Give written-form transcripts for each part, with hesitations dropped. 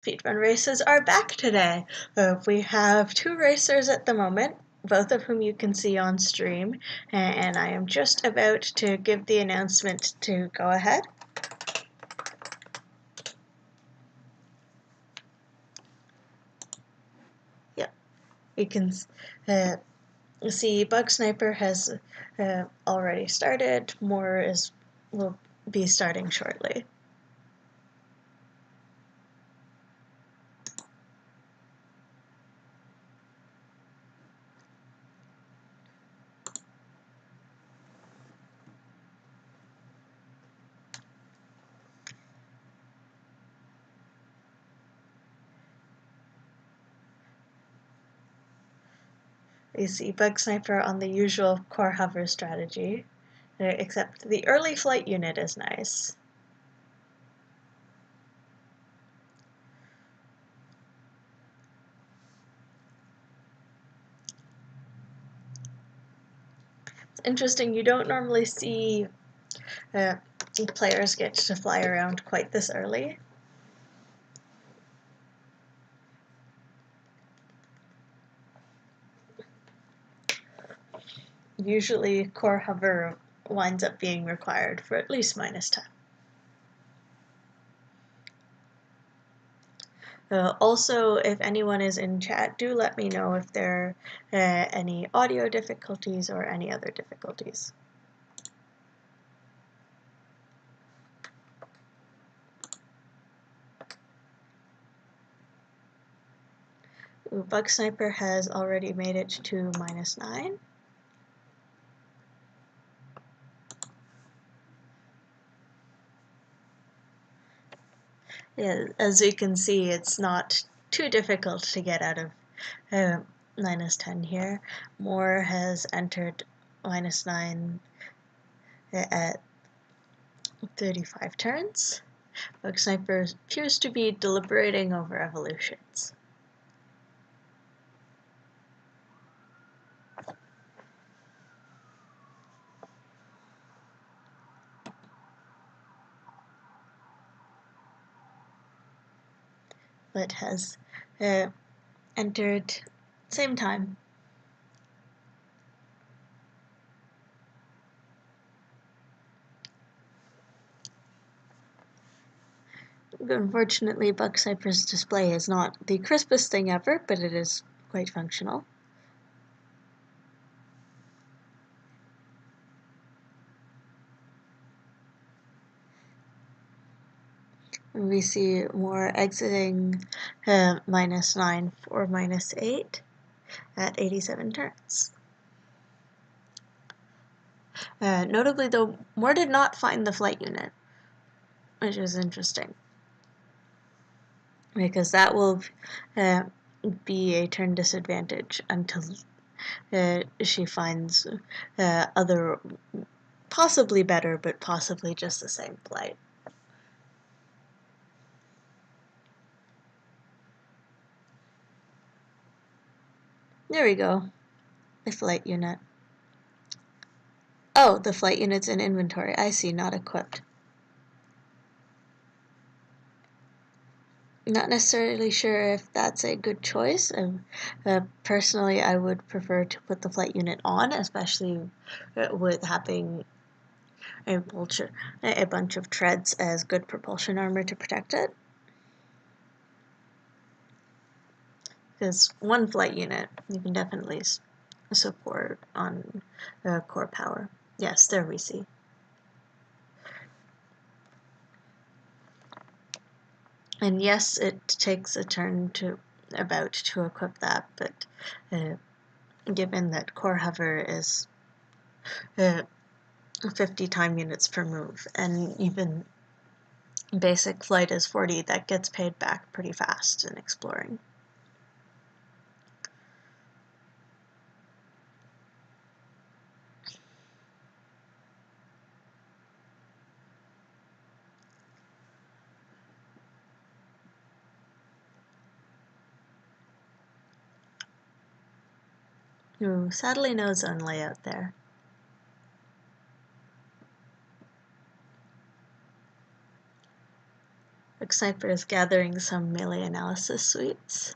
Speedrun races are back today. We have two racers at the moment, both of whom you can see on stream, and I am just about to give the announcement to go ahead. Yep, you can see Bug Sniper has already started. More will be starting shortly. You see Bug Sniper on the usual core hover strategy, except the early flight unit is nice. It's interesting, you don't normally see players get to fly around quite this early. Usually core hover winds up being required for at least -10. Also, if anyone is in chat, do let me know if there are any audio difficulties or any other difficulties. Bug Sniper has already made it to -9. Yeah, as you can see, it's not too difficult to get out of -10 here. Moore has entered -9 at 35 turns. Bug Sniper appears to be deliberating over evolutions. But has entered same time. Unfortunately, Bug Sniper's display is not the crispest thing ever, but it is quite functional. We see more exiting -9 for -8 at 87 turns. Notably, though, Moore did not find the flight unit, which is interesting, because that will be a turn disadvantage until she finds other, possibly better, but possibly just the same flight. There we go. The flight unit. Oh, the flight unit's in inventory. I see, not equipped. Not necessarily sure if that's a good choice. Personally, I would prefer to put the flight unit on, especially with having a bunch of treads as good propulsion armor to protect it. Because one flight unit, you can definitely support on core power. Yes, there we see. And yes, it takes a turn to equip that, but given that core hover is 50 time units per move, and even basic flight is 40, that gets paid back pretty fast in exploring. Ooh, sadly no zone layout there. But Bug Sniper is gathering some melee analysis suites.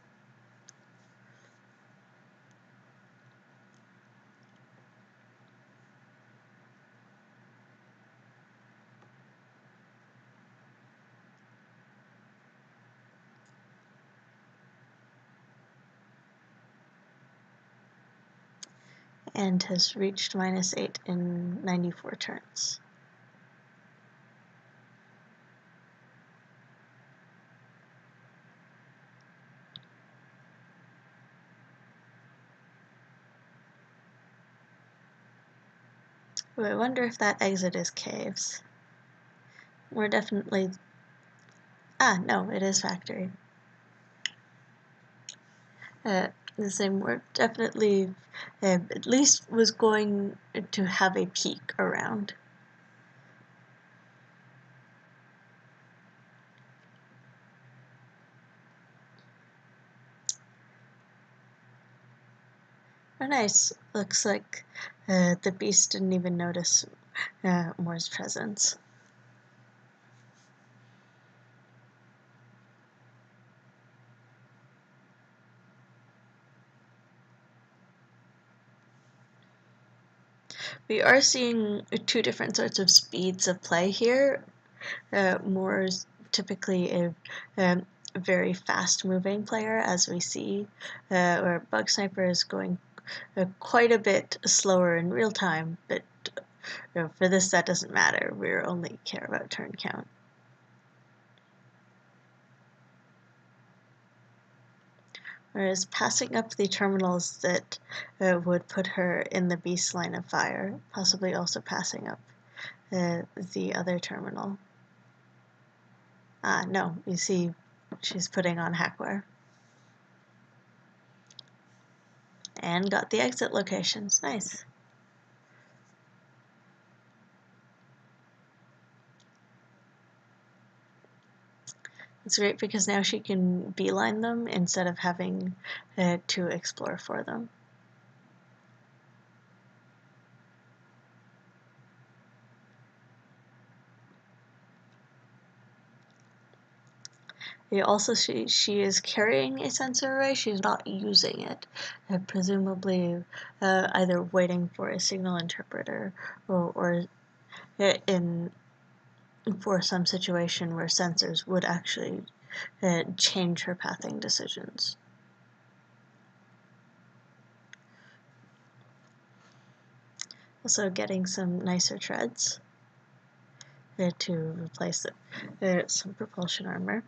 And has reached -8 in 94 turns. Ooh, I wonder if that exit is caves. We're definitely... no, it is factory. The same, we're definitely at least was going to have a peek around. Oh, nice. Looks like the beast didn't even notice Moore's presence. We are seeing two different sorts of speeds of play here. Moore's typically a very fast-moving player, as we see, where Bug Sniper is going quite a bit slower in real time, but for this that doesn't matter. We only care about turn count. Whereas passing up the terminals that would put her in the beast line of fire, possibly also passing up the other terminal. No, you see she's putting on hackware. And got the exit locations, nice. It's great because now she can beeline them instead of having to explore for them. Also, she is carrying a sensor array, she's not using it, presumably either waiting for a signal interpreter or in for some situation where sensors would actually change her pathing decisions. Also getting some nicer treads to replace some propulsion armor.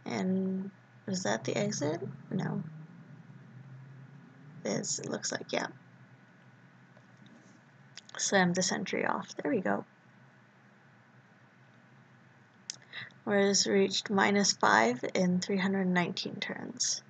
And was that the exit? No. It looks like, yeah. Slam the sentry off. There we go. Whereas reached -5 in 319 turns.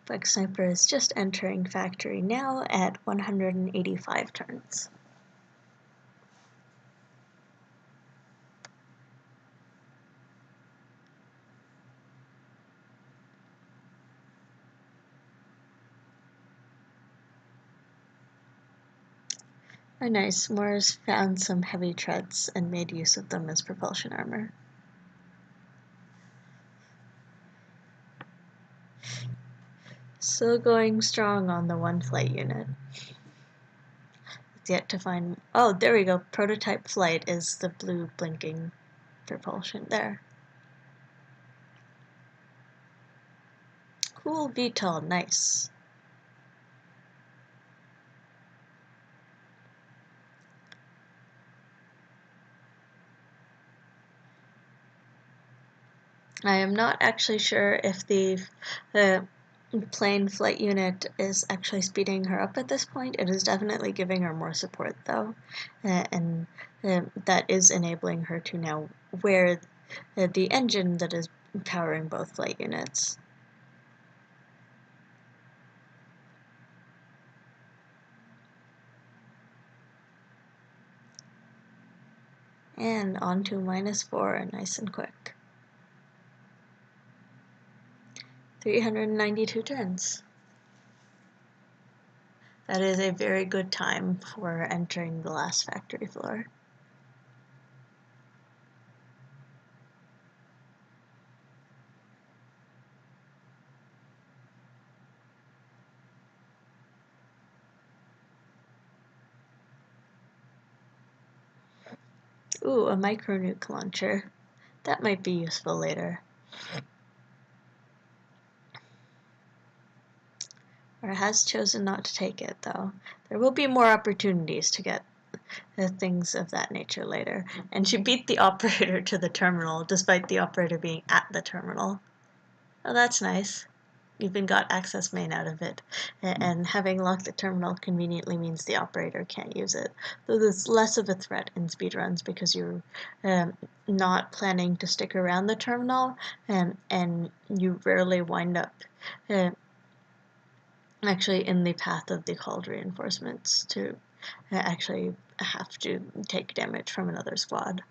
Bug Sniper is just entering factory now at 185 turns. Oh nice, Moore's found some heavy treads and made use of them as propulsion armor. Still going strong on the one flight unit. It's yet to find... Oh, there we go. Prototype flight is the blue blinking propulsion there. Cool VTOL, nice. I am not actually sure if the plane flight unit is actually speeding her up at this point. It is definitely giving her more support though, and that is enabling her to now wear the engine that is powering both flight units. And on to -4, nice and quick. 392 turns. That is a very good time for entering the last factory floor. Ooh, a micro-nuke launcher. That might be useful later. Or has chosen not to take it, though. There will be more opportunities to get things of that nature later. And she beat the operator to the terminal, despite the operator being at the terminal. Oh, that's nice. Even got access main out of it. And having locked the terminal conveniently means the operator can't use it. Though there's less of a threat in speedruns because you're not planning to stick around the terminal, and you rarely wind up actually in the path of the called reinforcements to actually have to take damage from another squad.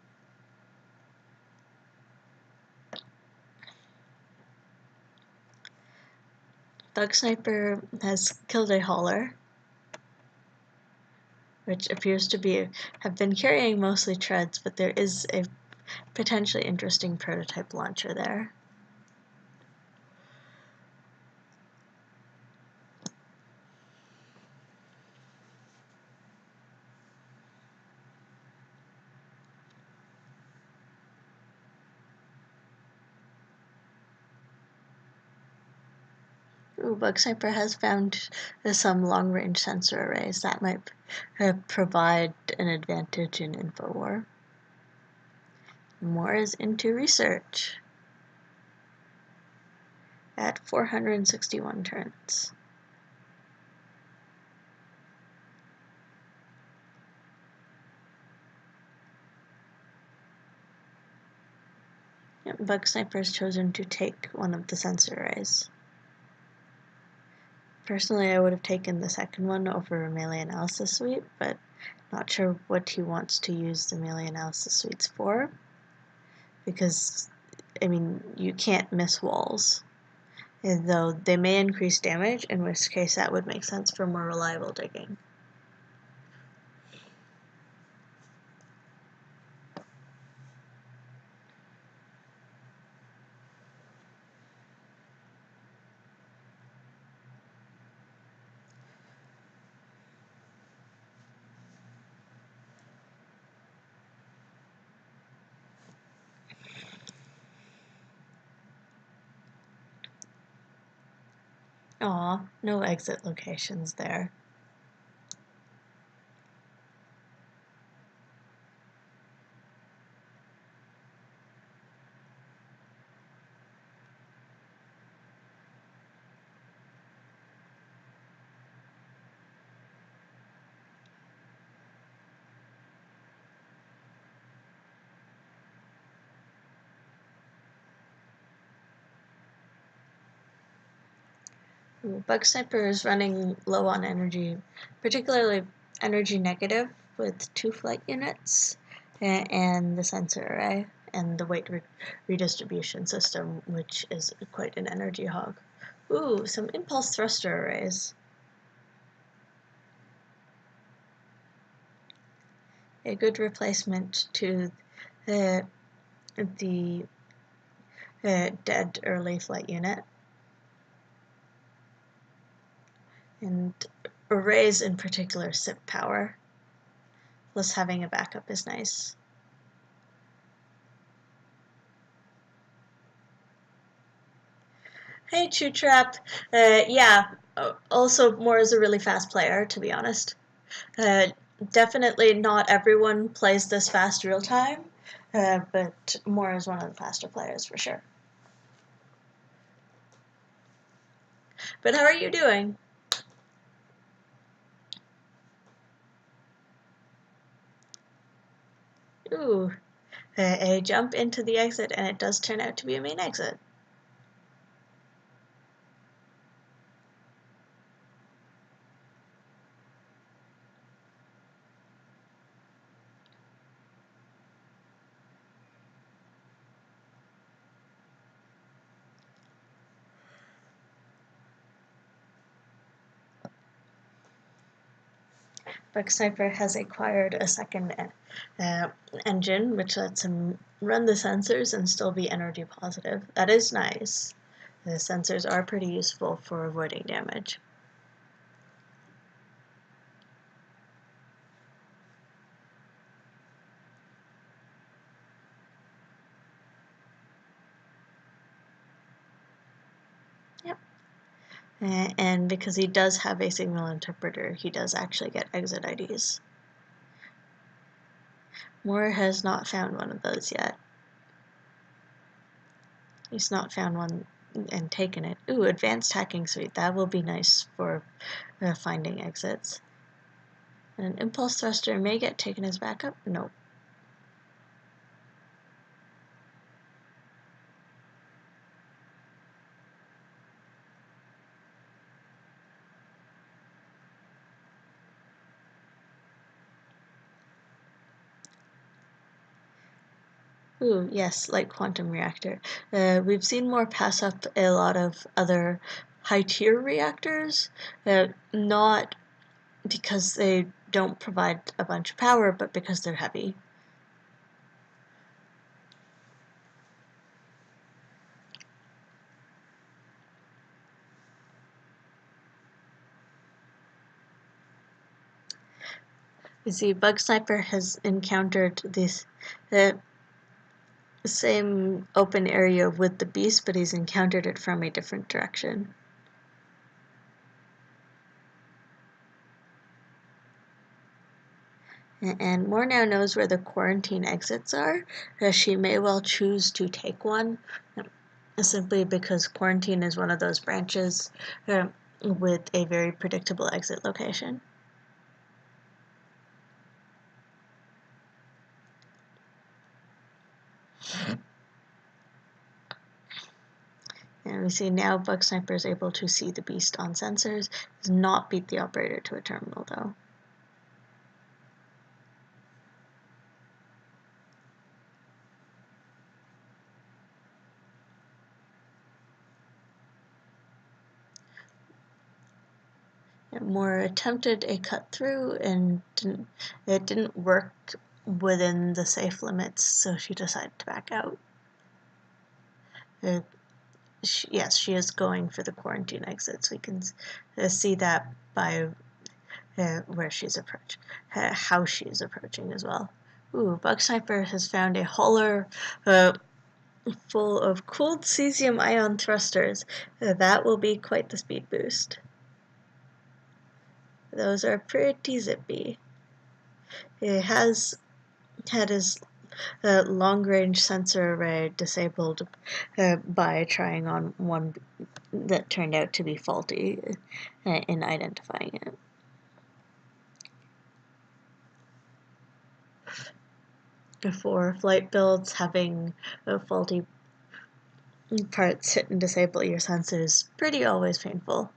Bug Sniper has killed a hauler, which appears to have been carrying mostly treads, but there is a potentially interesting prototype launcher there. Ooh, Bug Sniper has found some long-range sensor arrays that might provide an advantage in info war. More is into research at 461 turns. Yep, Bug Sniper has chosen to take one of the sensor arrays. Personally, I would have taken the second one over melee analysis suite, but not sure what he wants to use the melee analysis suites for, because, I mean, you can't miss walls, and though they may increase damage, in which case that would make sense for more reliable digging. Aw, no exit locations there. Ooh, Bug Sniper is running low on energy, particularly energy negative, with 2 flight units and the sensor array and the weight redistribution system, which is quite an energy hog. Ooh, some impulse thruster arrays. A good replacement to the dead early flight unit. And arrays in particular sip power, plus having a backup is nice. Hey, Chew Trap. Yeah, also Moore is a really fast player, to be honest. Definitely not everyone plays this fast real time, but Moore is one of the faster players for sure. But how are you doing? Ooh, a jump into the exit, and it does turn out to be a main exit. Bug Sniper has acquired a second engine, which lets him run the sensors and still be energy positive. That is nice. The sensors are pretty useful for avoiding damage. Yep. And because he does have a signal interpreter, he does actually get exit IDs. Moore has not found one of those yet. He's not found one and taken it. Ooh, advanced hacking suite. That will be nice for finding exits. An impulse thruster may get taken as backup. Nope. Ooh, yes, like quantum reactor. We've seen Moore pass up a lot of other high-tier reactors, not because they don't provide a bunch of power, but because they're heavy. You see, Bug Sniper has encountered this same open area with the beast, but he's encountered it from a different direction. And Moore now knows where the quarantine exits are. She may well choose to take one, simply because quarantine is one of those branches with a very predictable exit location. And we see now Bug Sniper is able to see the beast on sensors. Does not beat the operator to a terminal, though. Moore attempted a cut through and it didn't work within the safe limits, so she decided to back out. Yes, she is going for the quarantine exits. We can see that by where she's approached, how she is approaching as well. Ooh, Bug Sniper has found a hauler full of cooled cesium ion thrusters. That will be quite the speed boost. Those are pretty zippy. It has had his long-range sensor array disabled by trying on one that turned out to be faulty in identifying it. For flight builds, having faulty parts hit and disable your sensors pretty always painful.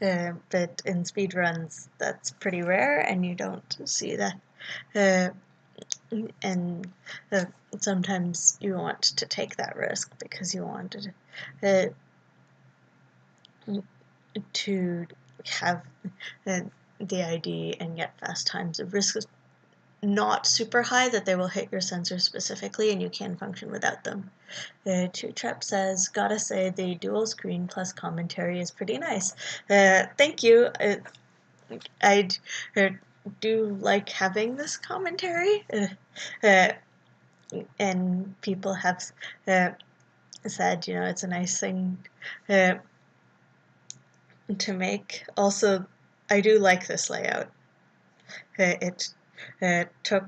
But in speedruns, that's pretty rare, and you don't see that. And sometimes you want to take that risk because you wanted to have the ID and get fast times. The risk is not super high that they will hit your sensors specifically and you can function without them. Two Trep says, gotta say the dual screen plus commentary is pretty nice. Thank you. I do like having this commentary, and people have said, you know, it's a nice thing to make. Also, I do like this layout. It took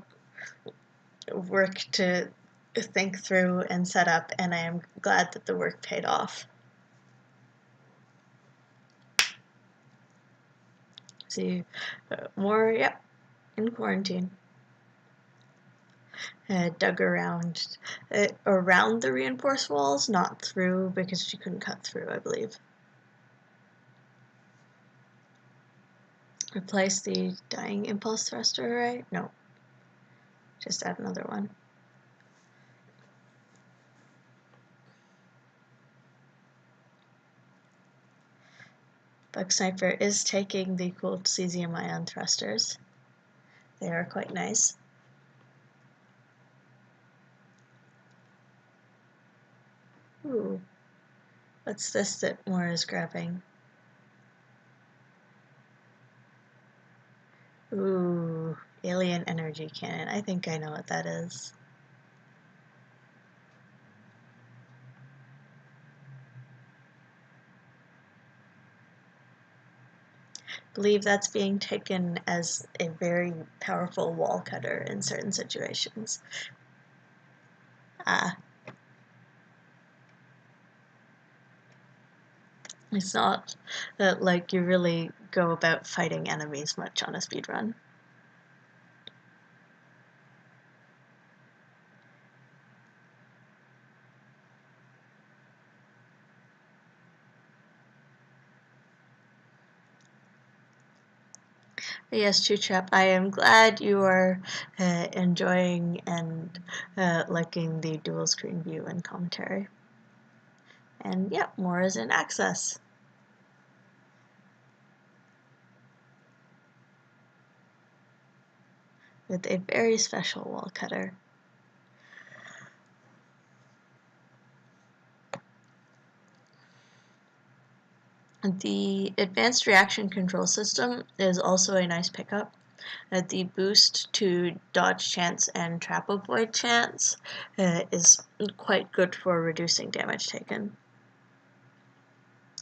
work to think through and set up, and I am glad that the work paid off. See, more, yep, in quarantine. Dug around the reinforced walls, not through, because she couldn't cut through, I believe. Replace the dying impulse thruster array? No. Just add another one. Bug Sniper is taking the cooled cesium ion thrusters. They are quite nice. Ooh, what's this that Moore is grabbing? Ooh, alien energy cannon. I think I know what that is. I believe that's being taken as a very powerful wall cutter in certain situations. It's not like you really go about fighting enemies much on a speedrun. Yes, Chewtrap, I am glad you are enjoying and liking the dual screen view and commentary. And yeah, more is in access. With a very special wall cutter. The advanced reaction control system is also a nice pickup. The boost to dodge chance and trap avoid chance is quite good for reducing damage taken.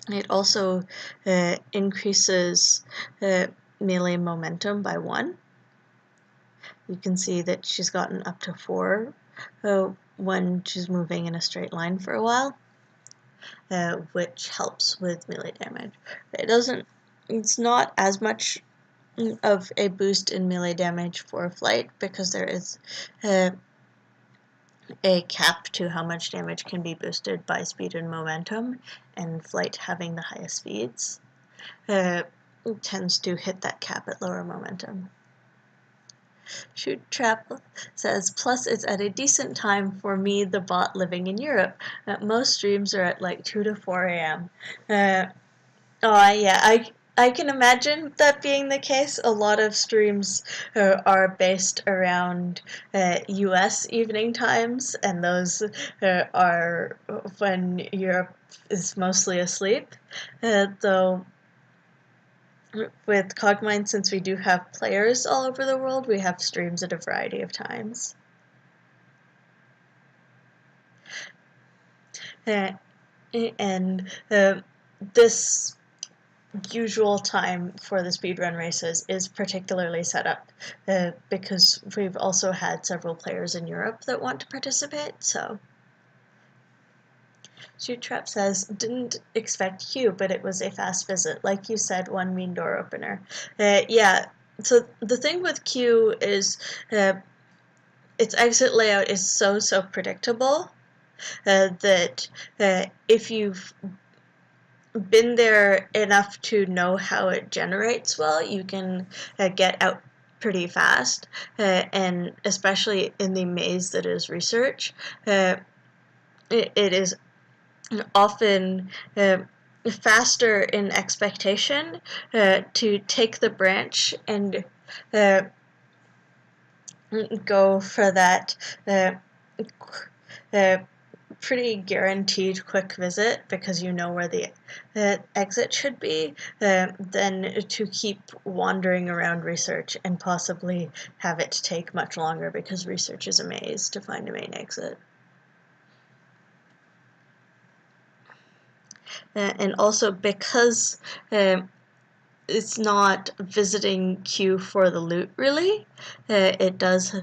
It also increases melee momentum by 1. You can see that she's gotten up to 4 when she's moving in a straight line for a while, which helps with melee damage. It's not as much of a boost in melee damage for flight because there is a cap to how much damage can be boosted by speed and momentum, and flight having the highest speeds tends to hit that cap at lower momentum. Chewtrap says, plus it's at a decent time for me, the bot living in Europe. Most streams are at like 2 to 4 a.m. Yeah, I can imagine that being the case. A lot of streams are based around US evening times, and those are when Europe is mostly asleep. Though with Cogmind, since we do have players all over the world, we have streams at a variety of times. And this usual time for the speedrun races is particularly set up because we've also had several players in Europe that want to participate, so. Chewtrap says, didn't expect Q, but it was a fast visit. Like you said, one mean door opener. Yeah, so the thing with Q is its exit layout is so predictable that if you've been there enough to know how it generates well, you can get out pretty fast, and especially in the maze that is research, it is often faster in expectation to take the branch and go for that pretty guaranteed quick visit because you know where the exit should be, than to keep wandering around research and possibly have it take much longer because research is a maze to find a main exit. And also because it's not visiting Q for the loot really, it does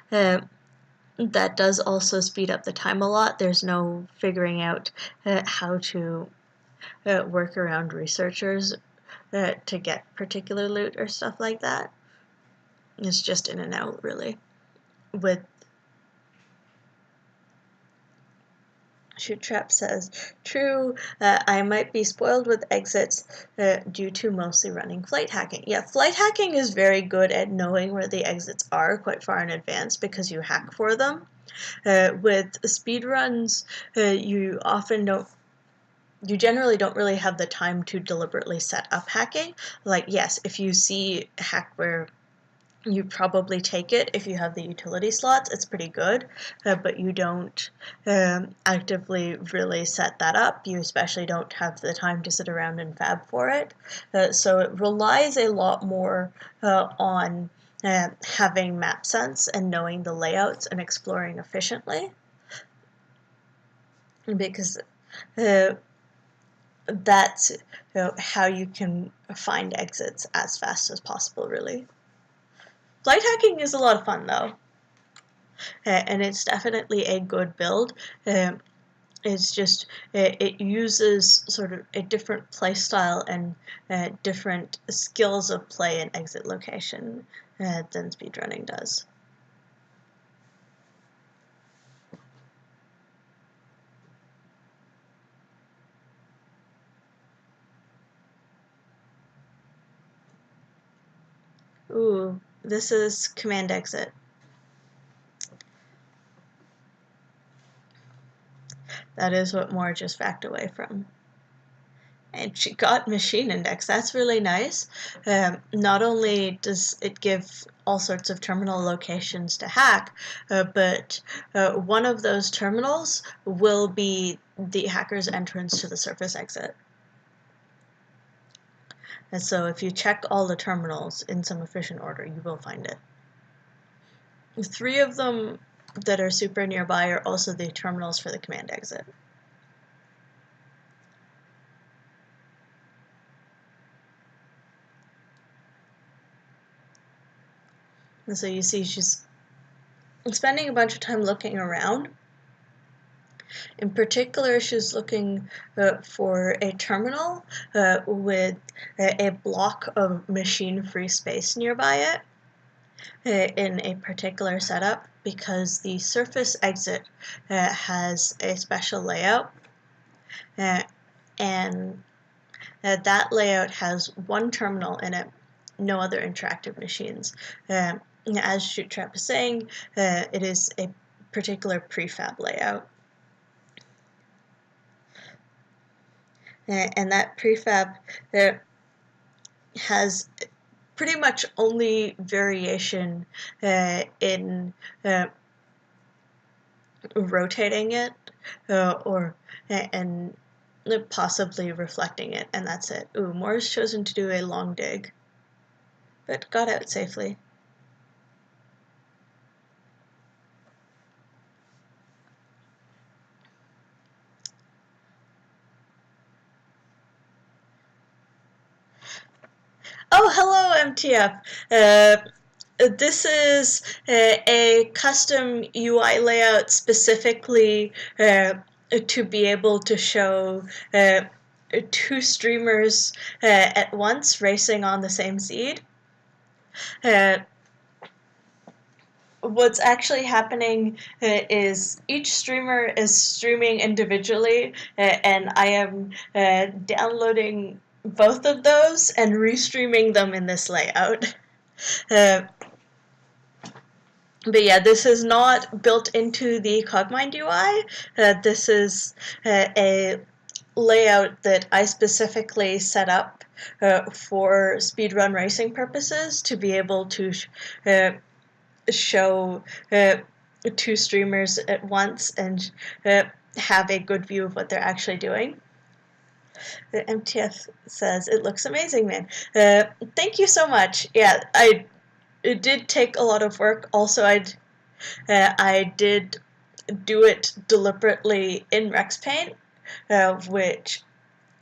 that does also speed up the time a lot. There's no figuring out how to work around researchers to get particular loot or stuff like that. It's just in and out, really. With Chewtrap says, true, I might be spoiled with exits due to mostly running flight hacking. Yeah, flight hacking is very good at knowing where the exits are quite far in advance because you hack for them. With speedruns, you often don't you generally don't really have the time to deliberately set up hacking. Like, yes, if you see hackware, you probably take it if you have the utility slots. It's pretty good, but you don't actively really set that up. You especially don't have the time to sit around and fab for it. So it relies a lot more on having map sense and knowing the layouts and exploring efficiently, because that's how you can find exits as fast as possible, really. Flight hacking is a lot of fun, though, and it's definitely a good build. It's just it uses sort of a different play style and different skills of play and exit location than speedrunning does. Ooh, this is command exit. That is what Moore just backed away from. And she got machine index. That's really nice. Not only does it give all sorts of terminal locations to hack, but one of those terminals will be the hacker's entrance to the surface exit. And so if you check all the terminals in some efficient order, you will find it. 3 of them that are super nearby are also the terminals for the command exit. And so you see she's spending a bunch of time looking around. In particular, she's looking for a terminal with a block of machine-free space nearby it in a particular setup, because the surface exit has a special layout, and that layout has one terminal in it, no other interactive machines. As Shoot Trap is saying, it is a particular prefab layout. And that prefab has pretty much only variation in rotating it and possibly reflecting it, and that's it. Ooh, Moore's chosen to do a long dig, but got out safely. Oh, hello, MTF. This is a custom UI layout specifically to be able to show 2 streamers at once racing on the same seed. What's actually happening is each streamer is streaming individually, and I am downloading both of those and restreaming them in this layout. But yeah, this is not built into the Cogmind UI. This is a layout that I specifically set up for speedrun racing purposes, to be able to show 2 streamers at once and have a good view of what they're actually doing. The MTF says, "It looks amazing, man." Thank you so much. Yeah, it did take a lot of work. Also, I did do it deliberately in RexPaint, which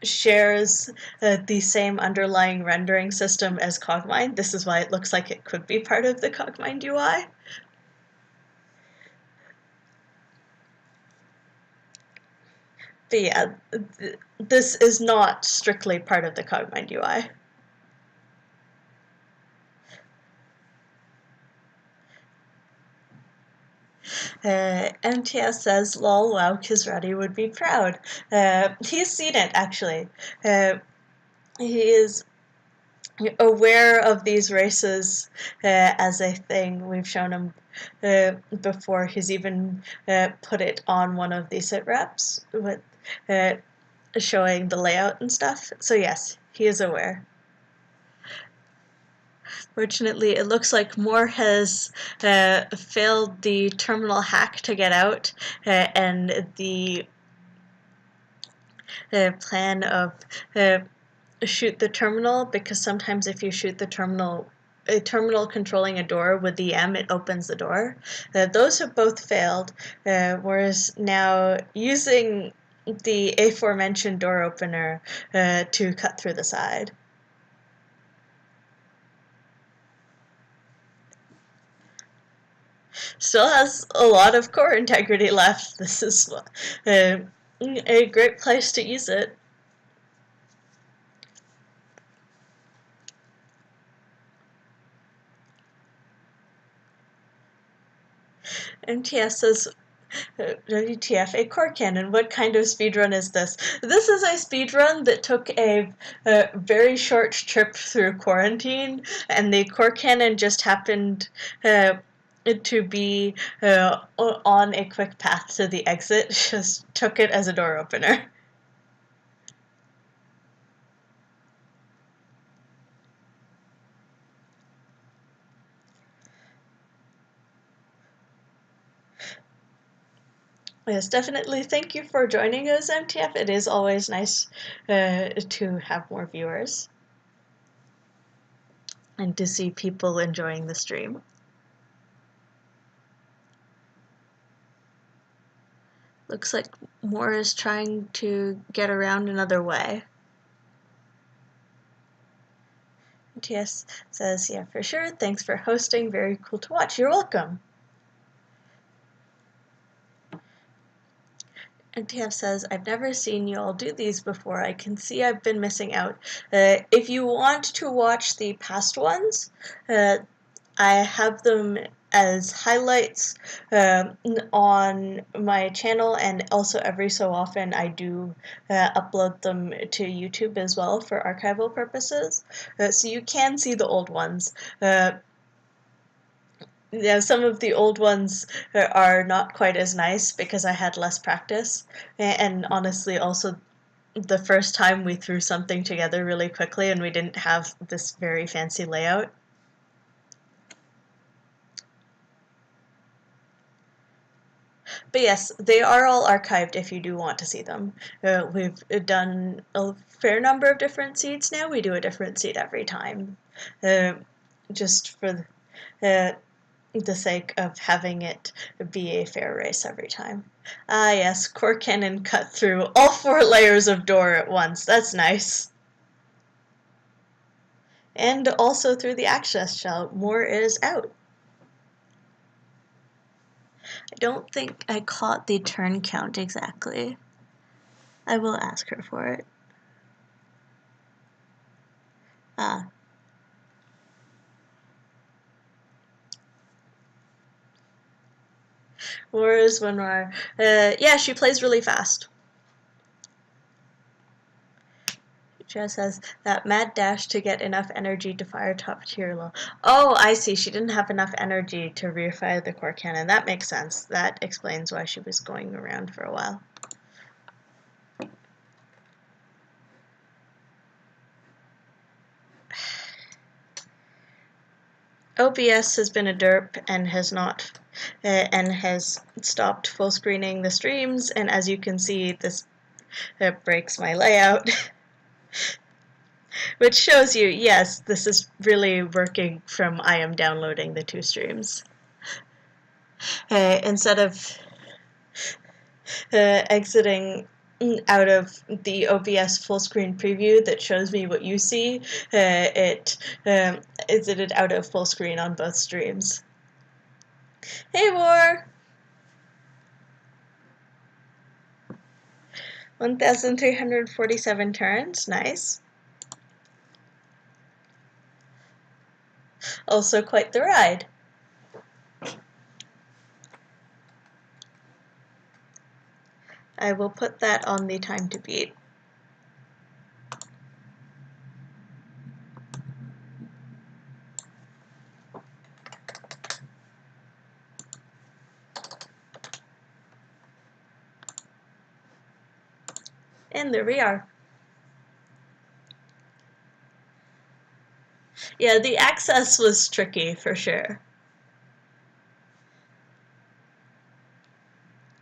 shares the same underlying rendering system as Cogmind. This is why it looks like it could be part of the Cogmind UI. But yeah, this is not strictly part of the Cogmind UI. MTS says, "Lol, wow, Kizrati would be proud." He's seen it, actually. He is aware of these races as a thing. We've shown him before. He's even put it on one of the sit reps with showing the layout and stuff. So yes, he is aware. Fortunately, it looks like Moore has failed the terminal hack to get out, and the plan of shoot the terminal, because sometimes if you shoot the terminal, a terminal controlling a door with the M, it opens the door. Those have both failed, whereas now using the aforementioned door opener to cut through the side. Still has a lot of core integrity left. This is a great place to use it. MTS says, WTF, a core cannon, what kind of speedrun is this? This is a speedrun that took a very short trip through quarantine, and the core cannon just happened to be on a quick path to the exit, just took it as a door opener. Yes, definitely. Thank you for joining us, MTF. It is always nice to have more viewers and to see people enjoying the stream. Looks like Moore is trying to get around another way. MTS says, yeah, for sure. Thanks for hosting. Very cool to watch. You're welcome. NTF says, I've never seen you all do these before. I can see I've been missing out. If you want to watch the past ones, I have them as highlights on my channel, and also every so often I do upload them to YouTube as well for archival purposes. So you can see the old ones. Yeah, some of the old ones are not quite as nice because I had less practice, and honestly also the first time we threw something together really quickly and we didn't have this very fancy layout. But yes, they are all archived if you do want to see them. We've done a fair number of different seeds now. We do a different seed every time, just for the sake of having it be a fair race every time. Ah yes, core cannon cut through all 4 layers of door at once. That's nice. And also through the access shell. Moore is out. I don't think I caught the turn count exactly. I will ask her for it. Ah. Where is Winrar? Yeah, she plays really fast. She says that mad dash to get enough energy to fire top tier low. Oh, I see. She didn't have enough energy to refire the core cannon. That makes sense. That explains why she was going around for a while. OBS has been a derp and has not and has stopped full screening the streams, and as you can see, this breaks my layout. Which shows you, yes, this is really working from I am downloading the 2 streams. Instead of exiting out of the OBS full screen preview that shows me what you see, it exited out of full screen on both streams. Hey, War! 1,347 turns, nice. Also quite the ride. I will put that on the time to beat. And there we are. Yeah, the access was tricky for sure.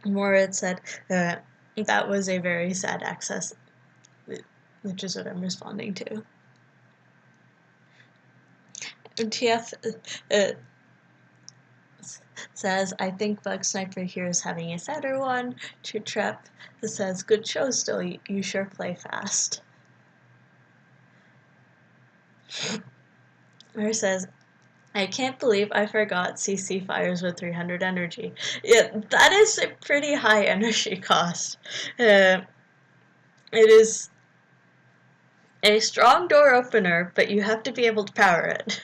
Moritz said that was a very sad access, which is what I'm responding to. And TF says, I think Bug Sniper here is having a sadder one. Trap says, good show still, you sure play fast. Or says, I can't believe I forgot CC fires with 300 energy. Yeah, that is a pretty high energy cost. It is a strong door opener, but you have to be able to power it.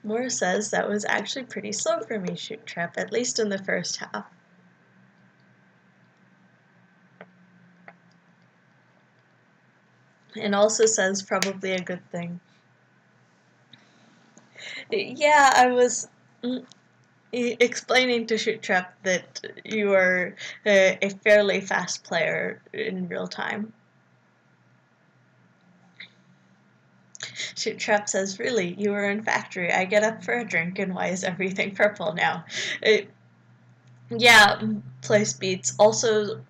Moore says that was actually pretty slow for me, Shoot Trap, at least in the first half. And also says probably a good thing. Yeah, I was explaining to Shoot Trap that you are a fairly fast player in real time. Shoot Trap says, really, you were in factory. I get up for a drink and why is everything purple now? Yeah, play speeds. Also,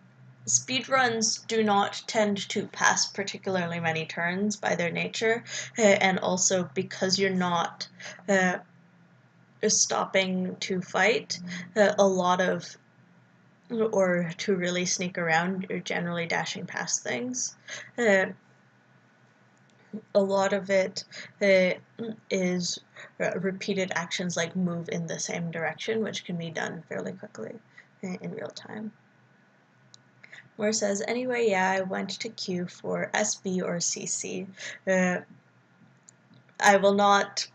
speedruns do not tend to pass particularly many turns by their nature, and also because you're not stopping to fight, a lot of, or to really sneak around, you're generally dashing past things. A lot of it is repeated actions like move in the same direction, which can be done fairly quickly in real time. Moore says, anyway, yeah, I went to Q for SB or CC. I will not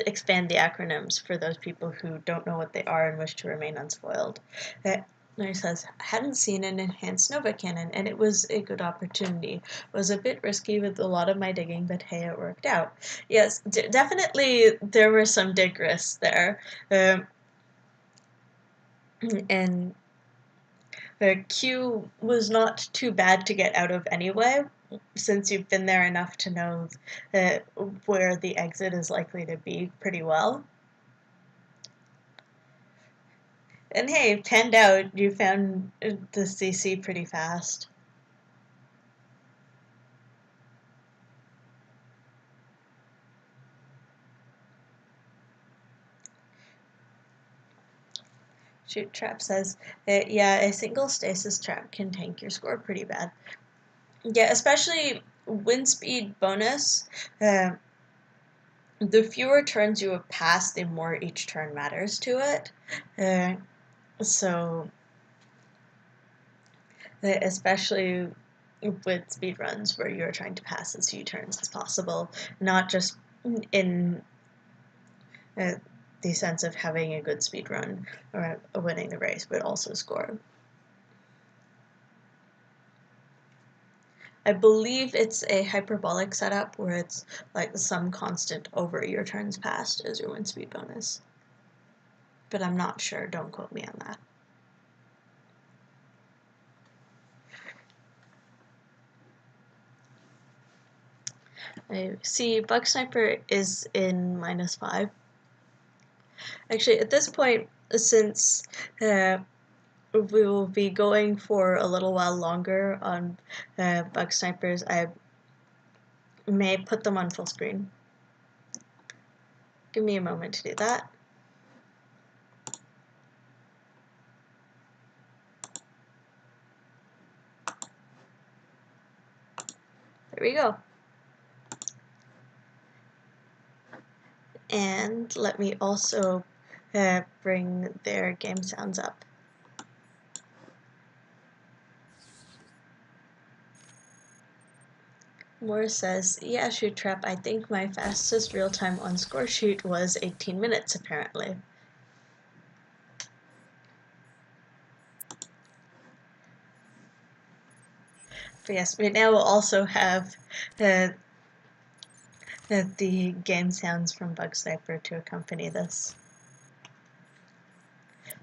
expand the acronyms for those people who don't know what they are and wish to remain unspoiled. He says, I hadn't seen an enhanced Nova cannon, and it was a good opportunity. It was a bit risky with a lot of my digging, but hey, it worked out. Yes, definitely there were some dig risks there. And Q was not too bad to get out of anyway, since you've been there enough to know where the exit is likely to be pretty well. And hey, it panned out, you found the CC pretty fast. Shoot Trap says, yeah, a single stasis trap can tank your score pretty bad. Yeah, especially wind speed bonus. The fewer turns you have passed, the more each turn matters to it. So, especially with speedruns where you're trying to pass as few turns as possible, not just in the sense of having a good speedrun or winning the race, but also score. I believe it's a hyperbolic setup where it's like some constant over your turns passed as your win speed bonus. But I'm not sure, don't quote me on that. I see Bug Sniper is in -5. Actually, at this point, since we will be going for a little while longer on Bug Snipers, I may put them on full screen. Give me a moment to do that. There we go. And let me also bring their game sounds up. Moore says, yeah, Shoot Trap, I think my fastest real-time on score shoot was 18 minutes, apparently. But yes, we now also have the game sounds from Bug Sniper to accompany this.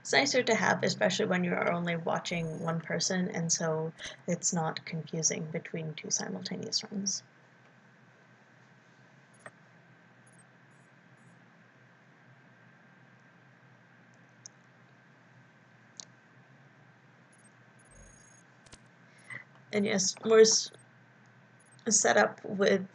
It's nicer to have, especially when you are only watching one person, and so it's not confusing between two simultaneous runs. And yes, more set up with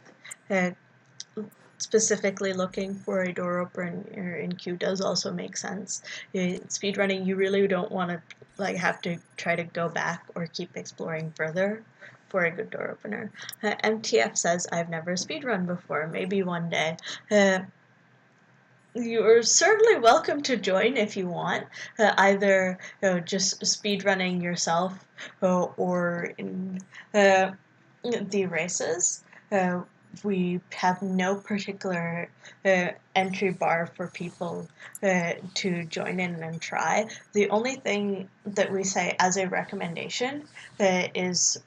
specifically looking for a door opener in queue does also make sense. Speedrunning, you really don't want to have to try to go back or keep exploring further for a good door opener. MTF says, I've never speedrun before, maybe one day. You're certainly welcome to join if you want, either just speedrunning yourself or in the races. We have no particular entry bar for people to join in and try. The only thing that we say as a recommendation is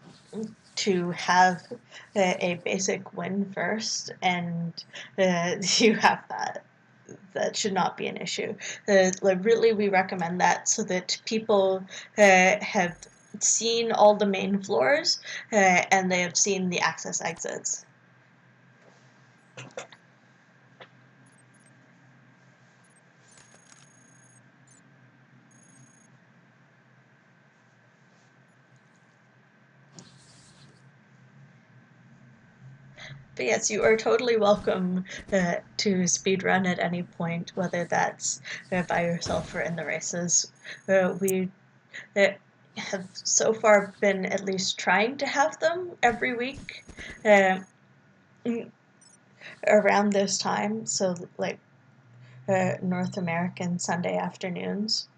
to have a basic win first, and you have that. That should not be an issue. Really, we recommend that so that people have seen all the main floors and they have seen the access exits. But yes, you are totally welcome to speedrun at any point, whether that's by yourself or in the races. We have so far been at least trying to have them every week around this time, so like North American Sunday afternoons.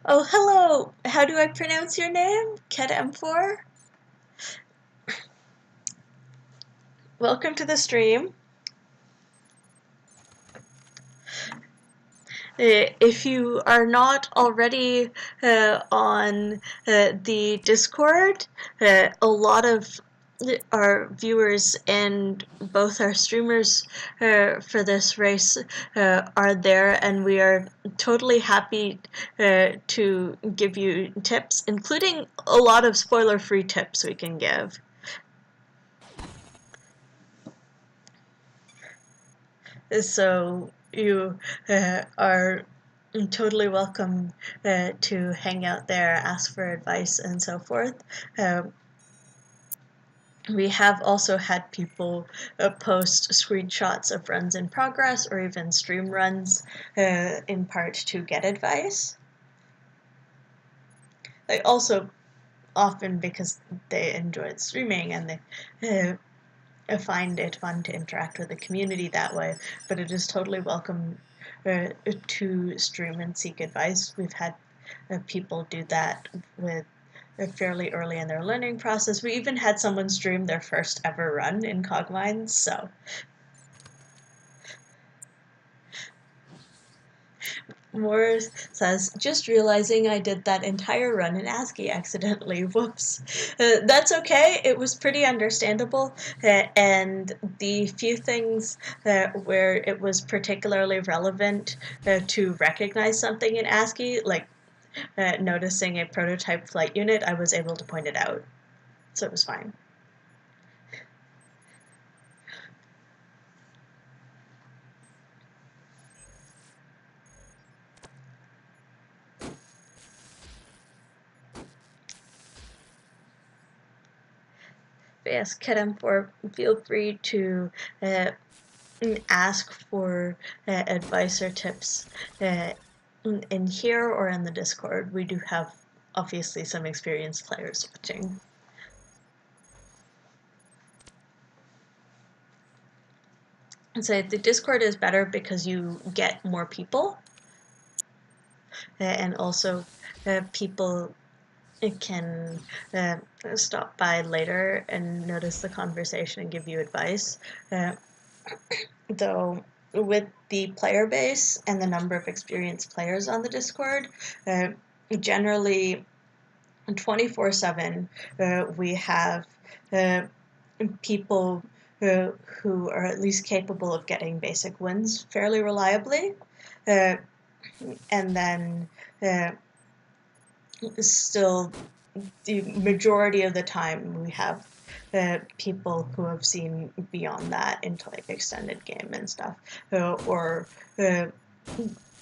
Oh, hello! How do I pronounce your name? KedM4? Welcome to the stream. If you are not already on the Discord, a lot of our viewers and both our streamers for this race are there, and we are totally happy to give you tips, including a lot of spoiler-free tips we can give. So you are totally welcome to hang out there, ask for advice, and so forth. We have also had people post screenshots of runs in progress or even stream runs in part to get advice. They also often because they enjoy streaming and they find it fun to interact with the community that way, but it is totally welcome to stream and seek advice. We've had people do that with fairly early in their learning process. We even had someone stream their first ever run in Cogmind, so. Morris says, just realizing I did that entire run in ASCII accidentally. Whoops. That's okay. It was pretty understandable. And the few things where it was particularly relevant to recognize something in ASCII, like noticing a prototype flight unit, I was able to point it out. So it was fine. Yes, KedM4, feel free to ask for advice or tips in here or in the Discord. We do have obviously some experienced players watching. So the Discord is better because you get more people, and also people can stop by later and notice the conversation and give you advice. Though with the player base and the number of experienced players on the Discord, generally 24/7 we have people who are at least capable of getting basic wins fairly reliably, and then still the majority of the time we have people who have seen beyond that into like extended game and stuff, or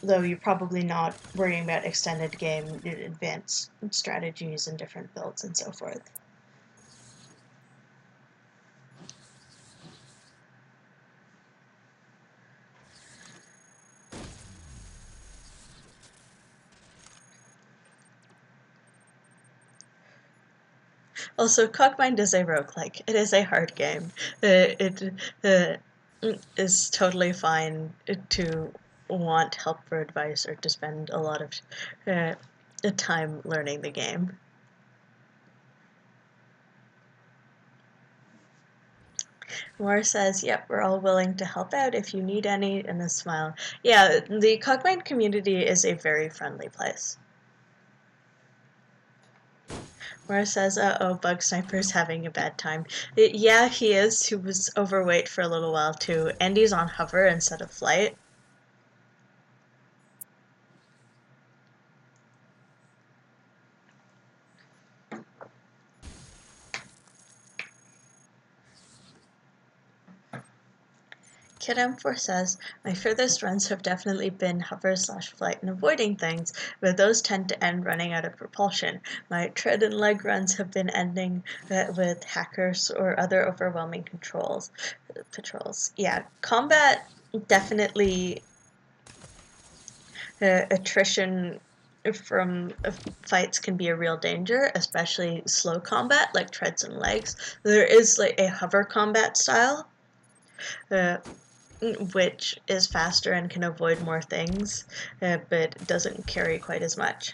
though you're probably not worrying about extended game, advanced strategies and different builds and so forth. Also, Cogmind is a roguelike. It is a hard game. It is totally fine to want help for advice or to spend a lot of time learning the game. Moore says, yep, we're all willing to help out if you need any, and a smile. Yeah, the Cogmind community is a very friendly place. Moore says, uh-oh, Bug Sniper's having a bad time. Yeah, he is. He was overweight for a little while, too. And he's on hover instead of flight. Kid M4 says, my furthest runs have definitely been hover/flight and avoiding things, but those tend to end running out of propulsion. My tread and leg runs have been ending with hackers or other overwhelming patrols. Yeah, combat definitely attrition from fights can be a real danger, especially slow combat like treads and legs. There is like a hover combat style, which is faster and can avoid more things, but doesn't carry quite as much.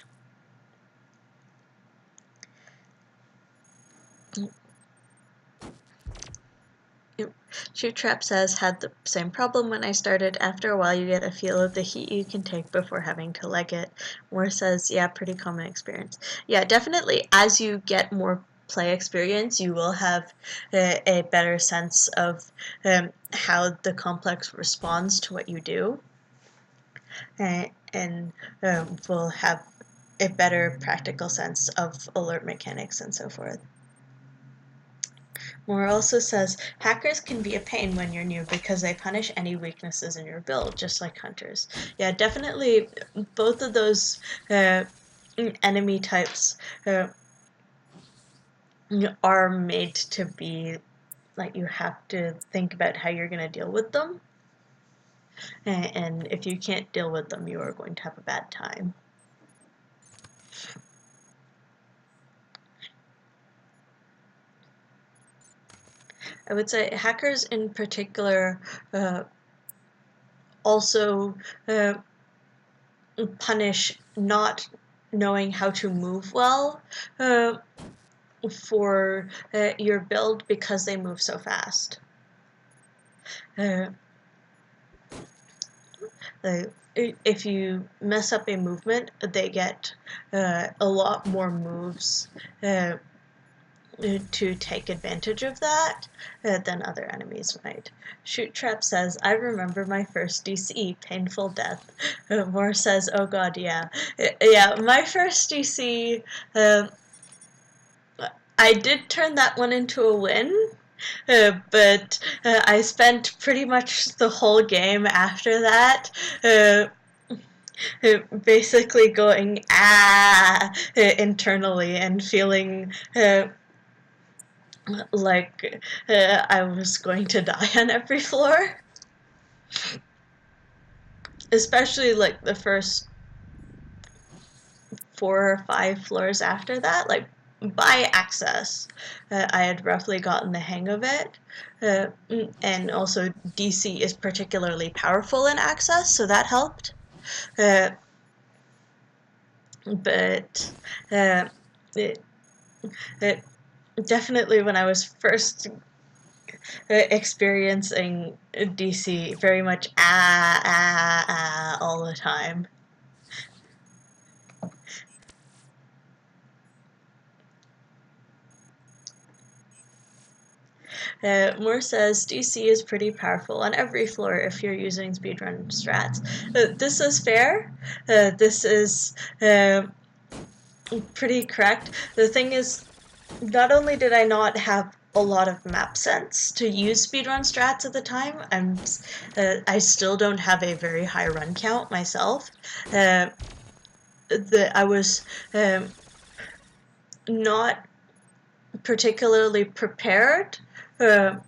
Shoot Trap says, had the same problem when I started. After a while you get a feel of the heat you can take before having to leg it. Moore says, yeah, pretty common experience. Yeah, definitely. As you get more play experience, you will have a better sense of how the complex responds to what you do, and will have a better practical sense of alert mechanics and so forth. Moore also says, hackers can be a pain when you're new because they punish any weaknesses in your build, just like hunters. Yeah, definitely both of those enemy types are made to be, like, you have to think about how you're going to deal with them. And if you can't deal with them, you are going to have a bad time. I would say hackers in particular also punish not knowing how to move well for your build because they move so fast. If you mess up a movement, they get a lot more moves to take advantage of that than other enemies might. Shoot Trap says, I remember my first DC, painful death. Moore says, oh god, yeah. Yeah, my first DC, I did turn that one into a win, but I spent pretty much the whole game after that basically going internally and feeling like I was going to die on every floor. Especially like the first 4 or 5 floors after that, like by access, I had roughly gotten the hang of it. And also DC is particularly powerful in access, so that helped. But it definitely when I was first experiencing DC, very much all the time. Moore says DC is pretty powerful on every floor if you're using speedrun strats. This is fair. This is pretty correct. The thing is, not only did I not have a lot of map sense to use speedrun strats at the time, I still don't have a very high run count myself. I was not particularly prepared for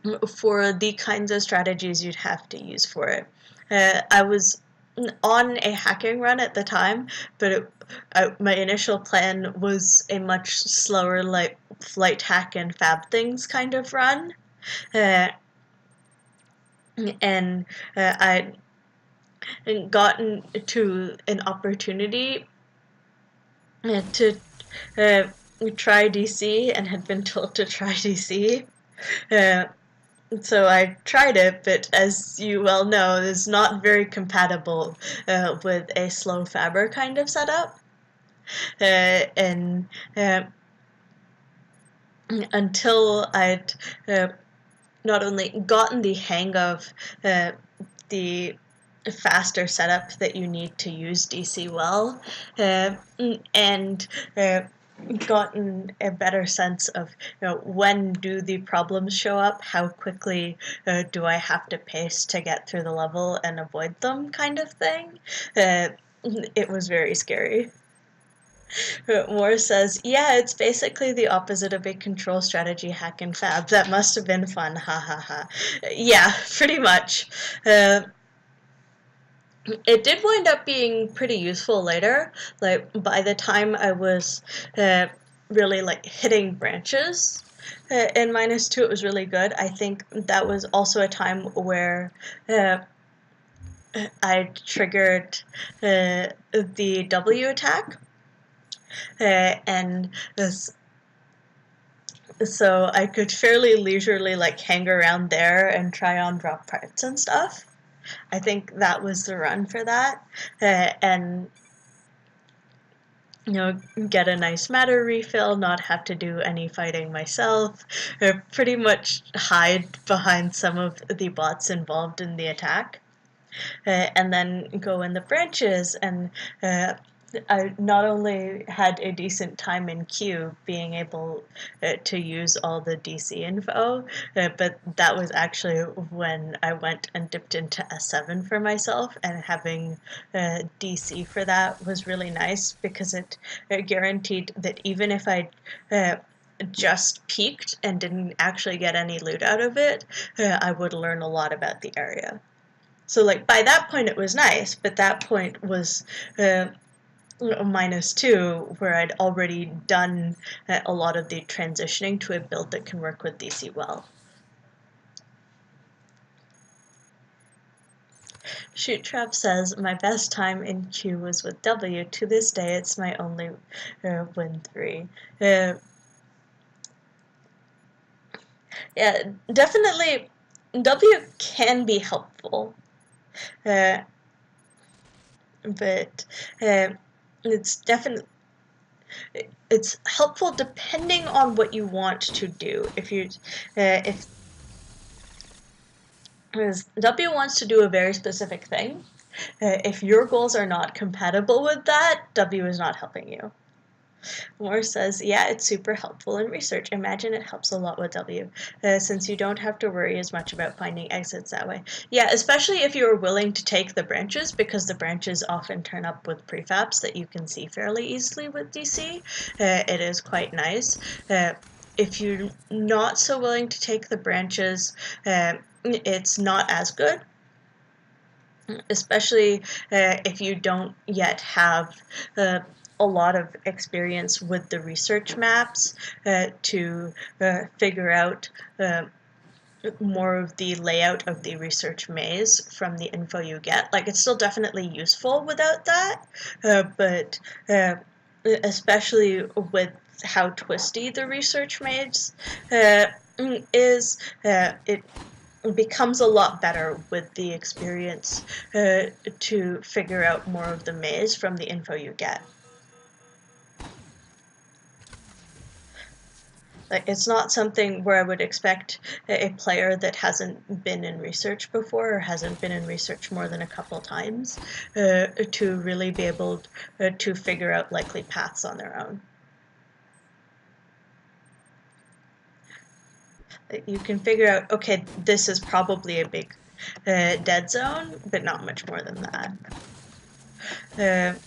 the kinds of strategies you'd have to use for it. I was on a hacking run at the time, but my initial plan was a much slower, like flight hack and fab things kind of run, and I'd gotten to an opportunity to try DC and had been told to try DC. So I tried it, but as you well know, it's not very compatible with a slow fabber kind of setup. And until I'd not only gotten the hang of the faster setup that you need to use DC well, and gotten a better sense of when do the problems show up, how quickly do I have to pace to get through the level and avoid them kind of thing. It was very scary. Moore says, yeah, it's basically the opposite of a control strategy hack and fab. That must have been fun, ha ha ha. Yeah, pretty much. It did wind up being pretty useful later. Like, by the time I was really like hitting branches in -2, it was really good. I think that was also a time where I triggered the W attack, and so I could fairly leisurely like hang around there and try on drop parts and stuff. I think that was the run for that, and get a nice matter refill, not have to do any fighting myself, pretty much hide behind some of the bots involved in the attack, and then go in the branches. And I not only had a decent time in queue being able to use all the DC info, but that was actually when I went and dipped into S7 for myself, and having DC for that was really nice because it guaranteed that even if I just peaked and didn't actually get any loot out of it, I would learn a lot about the area. So like by that point it was nice, but that point was -2, where I'd already done a lot of the transitioning to a build that can work with DC well. Shoot Trap says, my best time in Q was with W. To this day, it's my only win 3. Yeah, definitely W can be helpful. But it's helpful depending on what you want to do. If W wants to do a very specific thing, if your goals are not compatible with that, W is not helping you. Moore says, yeah, it's super helpful in research. Imagine it helps a lot with W, since you don't have to worry as much about finding exits that way. Yeah, especially if you're willing to take the branches, because the branches often turn up with prefabs that you can see fairly easily with DC. It is quite nice. If you're not so willing to take the branches, it's not as good, especially if you don't yet have a lot of experience with the research maps to figure out more of the layout of the research maze from the info you get. Like, it's still definitely useful without that, but especially with how twisty the research maze is, it becomes a lot better with the experience to figure out more of the maze from the info you get. Like, it's not something where I would expect a player that hasn't been in research before or hasn't been in research more than a couple times to really be able to figure out likely paths on their own. You can figure out, okay, this is probably a big dead zone, but not much more than that.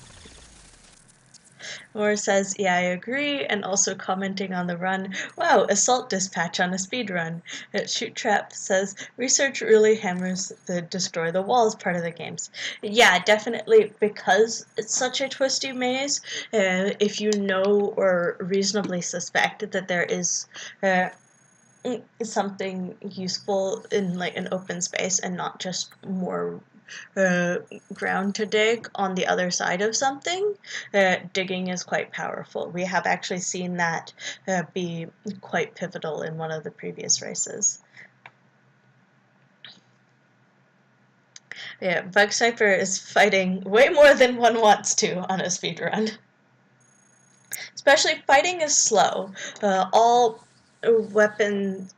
Moore says, yeah, I agree, and also commenting on the run, wow, assault dispatch on a speed run. Shoot Trap says, research really hammers the destroy the walls part of the games. Yeah, definitely, because it's such a twisty maze, if you know or reasonably suspect that there is something useful in like an open space and not just more ground to dig on the other side of something, digging is quite powerful. We have actually seen that be quite pivotal in one of the previous races. Yeah, Bug Sniper is fighting way more than one wants to on a speedrun. Especially fighting is slow. All weapon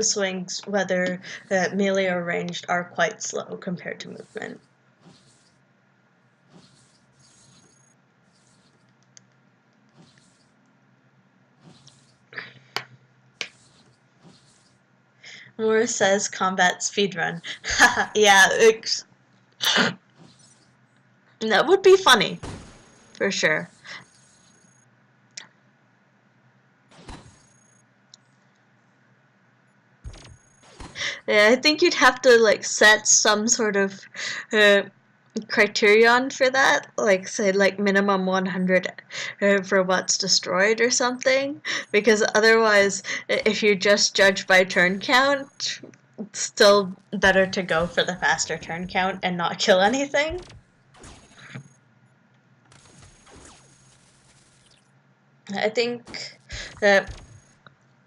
swings, whether melee or ranged, are quite slow compared to movement. Moore says combat speedrun. Yeah, that would be funny, for sure. Yeah, I think you'd have to like set some sort of criterion for that, like say like minimum 100 for what's destroyed or something, because otherwise if you just judge by turn count, it's still better to go for the faster turn count and not kill anything. I think that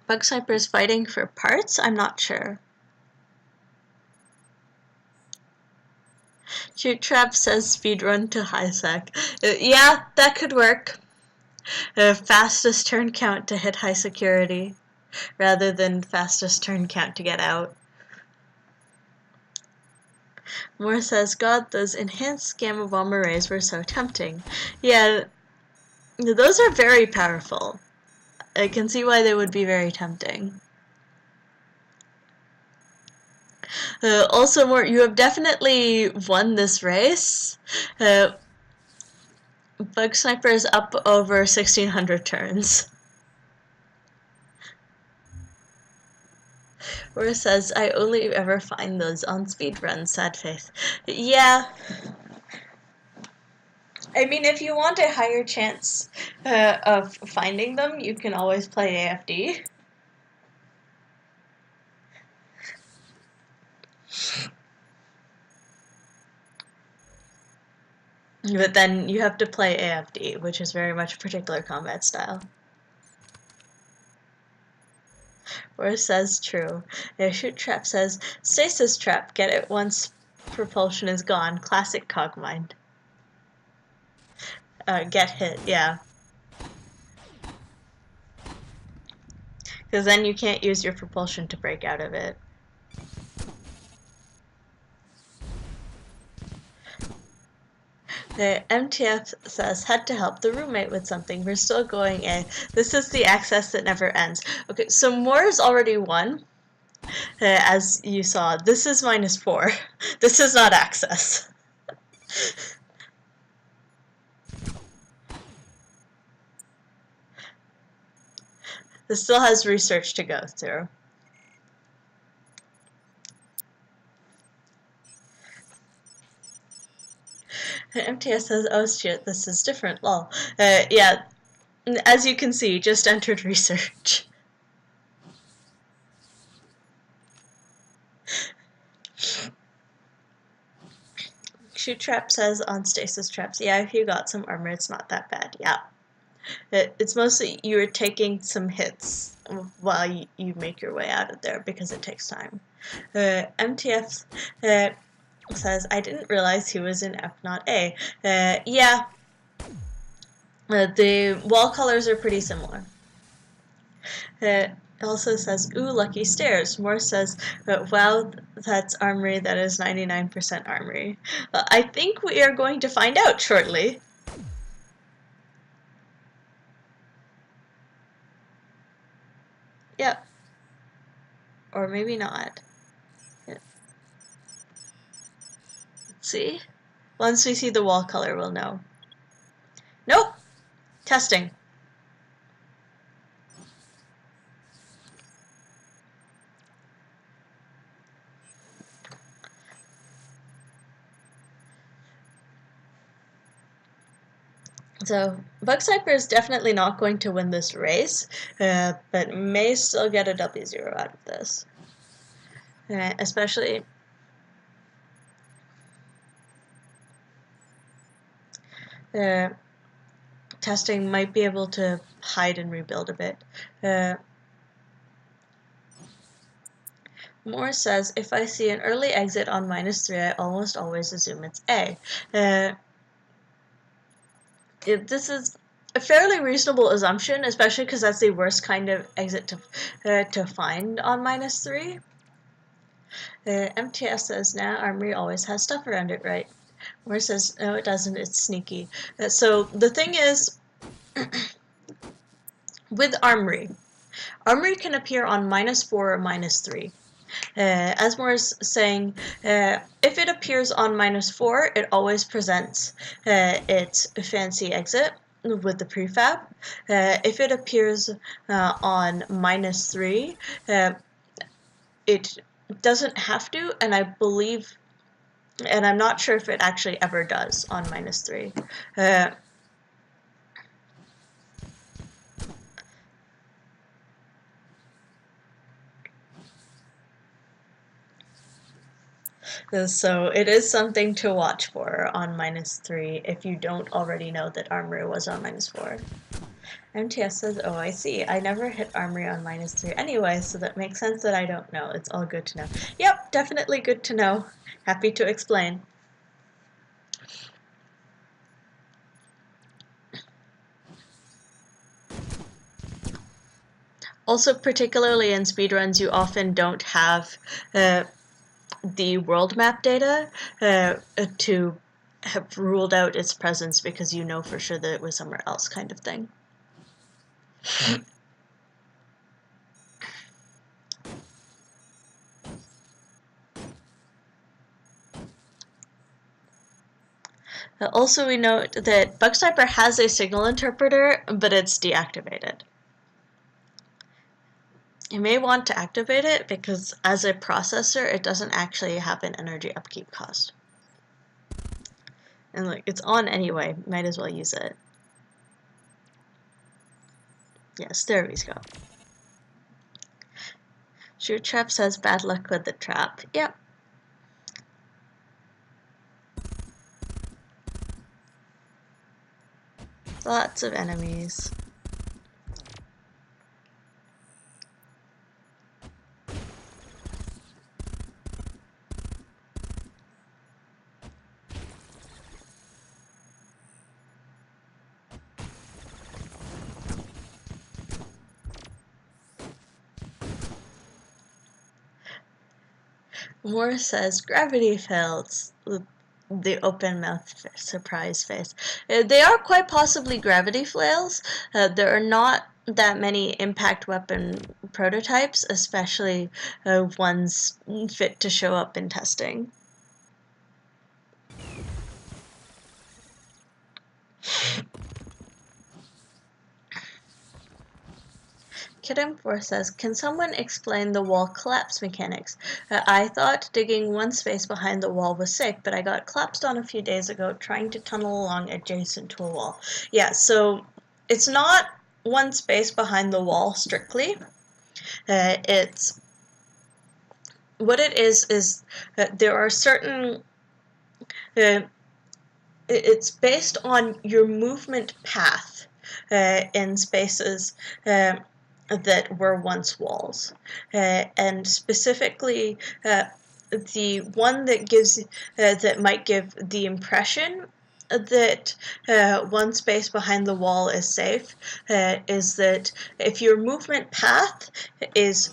Bug Sniper is fighting for parts. I'm not sure. Shoot Trap says speedrun to high sec. Yeah, that could work. Fastest turn count to hit high security rather than fastest turn count to get out. Moore says, God, those enhanced gamma bomb arrays were so tempting. Yeah, those are very powerful. I can see why they would be very tempting. Also, Moore, you have definitely won this race. Bug Sniper is up over 1,600 turns. Where it says, I only ever find those on speedruns, sad face. Yeah. I mean, if you want a higher chance of finding them, you can always play AFD. But then you have to play AFD, which is very much a particular combat style. Where it says true. Shoot Trap says, Stasis Trap, get it once propulsion is gone. Classic Cogmind. Get hit, yeah. Because then you can't use your propulsion to break out of it. The MTF says, had to help the roommate with something. We're still going A. This is the access that never ends. Okay, so Moore's already won. As you saw, this is -4. This is not access. This still has research to go through. MTS says, oh shit, this is different, lol. Yeah, as you can see, just entered research. Shoot Trap says on Stasis Traps, yeah, if you got some armor, it's not that bad. Yeah. It's mostly you're taking some hits while you make your way out of there because it takes time. MTF says, I didn't realize he was in F not A. Yeah, the wall colors are pretty similar. It also says, ooh, lucky stairs. More says, wow, that's armory that is 99% armory. I think we are going to find out shortly. Yep. Or maybe not. Let's see. Once we see the wall color, we'll know. Nope. Testing. So Bug Sniper is definitely not going to win this race, but may still get a W0 out of this. Especially testing might be able to hide and rebuild a bit. Moore says, if I see an early exit on -3, I almost always assume it's A. This is a fairly reasonable assumption, especially because that's the worst kind of exit to find on -3. MTS says, nah, Armory always has stuff around it, right? Moore says, no, it doesn't, it's sneaky. So the thing is, with Armory can appear on -4 or -3. As Moore is saying, if it appears on -4, it always presents its fancy exit with the prefab. If it appears on -3, it doesn't have to, and I believe, and I'm not sure if it actually ever does on -3. So it is something to watch for on -3 if you don't already know that Armory was on -4. MTS says, oh, I see. I never hit Armory on -3 anyway, so that makes sense that I don't know. It's all good to know. Yep, definitely good to know. Happy to explain. Also, particularly in speedruns, you often don't have the world map data to have ruled out its presence because you know for sure that it was somewhere else, kind of thing. Also, we note that Bug Sniper has a signal interpreter, but it's deactivated. You may want to activate it because as a processor, it doesn't actually have an energy upkeep cost. And look, it's on anyway, might as well use it. Yes, there we go. Shoot Trap says bad luck with the trap. Yep. Lots of enemies. Moore says gravity fails. The open mouth surprise face. They are quite possibly gravity flails. There are not that many impact weapon prototypes, especially ones fit to show up in testing. Kidam4 says, can someone explain the wall collapse mechanics? I thought digging one space behind the wall was safe, but I got collapsed on a few days ago trying to tunnel along adjacent to a wall. Yeah, so it's not one space behind the wall strictly. It's what it is that there are certain it's based on your movement path in spaces that were once walls, and specifically the one that gives that might give the impression that one space behind the wall is safe is that if your movement path is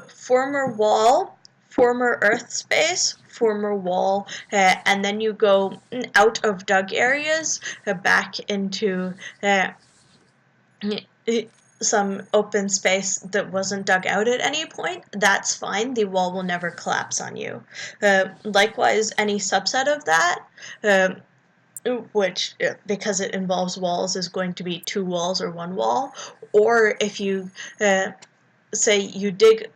former wall, former earth space, former wall, and then you go out of dug areas back into some open space that wasn't dug out at any point, that's fine. The wall will never collapse on you. Likewise, any subset of that, which, because it involves walls, is going to be 2 walls or 1 wall. Or if you, say you dig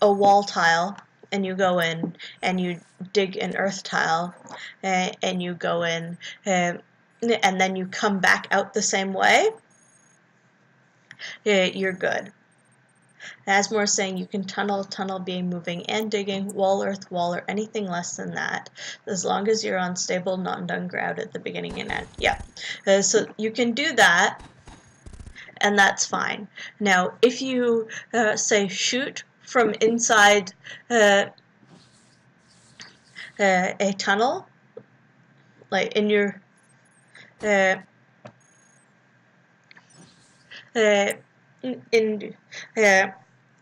a wall tile and you go in and you dig an earth tile and you go in and then you come back out the same way, you're good. As more saying, you can tunnel being moving and digging, wall, earth, wall, or anything less than that, as long as you're on stable, non-dung ground at the beginning and end. Yeah, so you can do that, and that's fine. Now, if you say shoot from inside a tunnel, like in your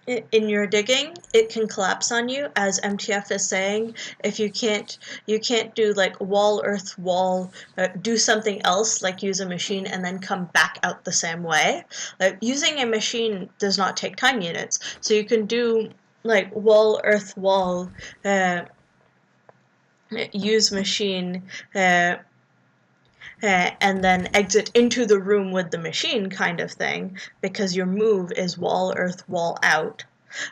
in your digging, it can collapse on you, as MTF is saying. If you can't do like wall, earth, wall, do something else like use a machine and then come back out the same way. Using a machine does not take time units, so you can do like wall, earth, wall, use machine, and then exit into the room with the machine kind of thing, because your move is wall, earth, wall out,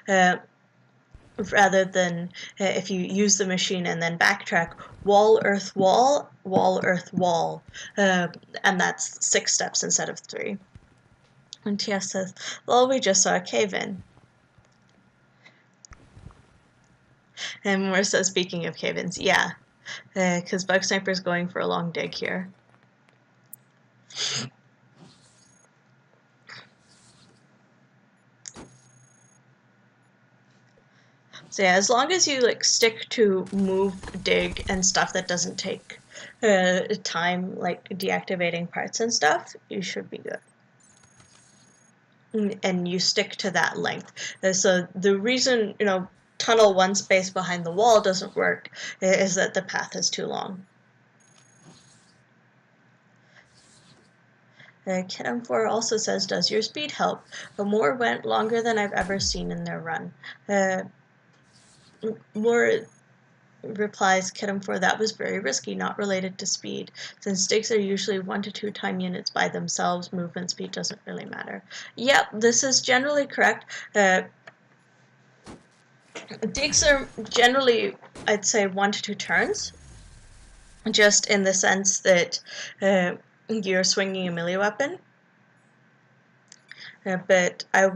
rather than if you use the machine and then backtrack, wall, earth, wall, wall, earth, wall, and that's 6 steps instead of 3. And TS says, well, we just saw a cave-in. And Moore says, speaking of cave-ins, yeah, because Bug Sniper's going for a long dig here. So yeah, as long as you like stick to move, dig, and stuff that doesn't take time, like deactivating parts and stuff, you should be good. And you stick to that length. So the reason, tunnel 1 space behind the wall doesn't work is that the path is too long. Kidum4 also says, does your speed help? But Moore went longer than I've ever seen in their run. Moore replies, Kidum4, that was very risky, not related to speed. Since digs are usually 1 to 2 time units by themselves, movement speed doesn't really matter. Yep, this is generally correct. Digs are generally, I'd say, 1 to 2 turns, just in the sense that you're swinging a melee weapon. But I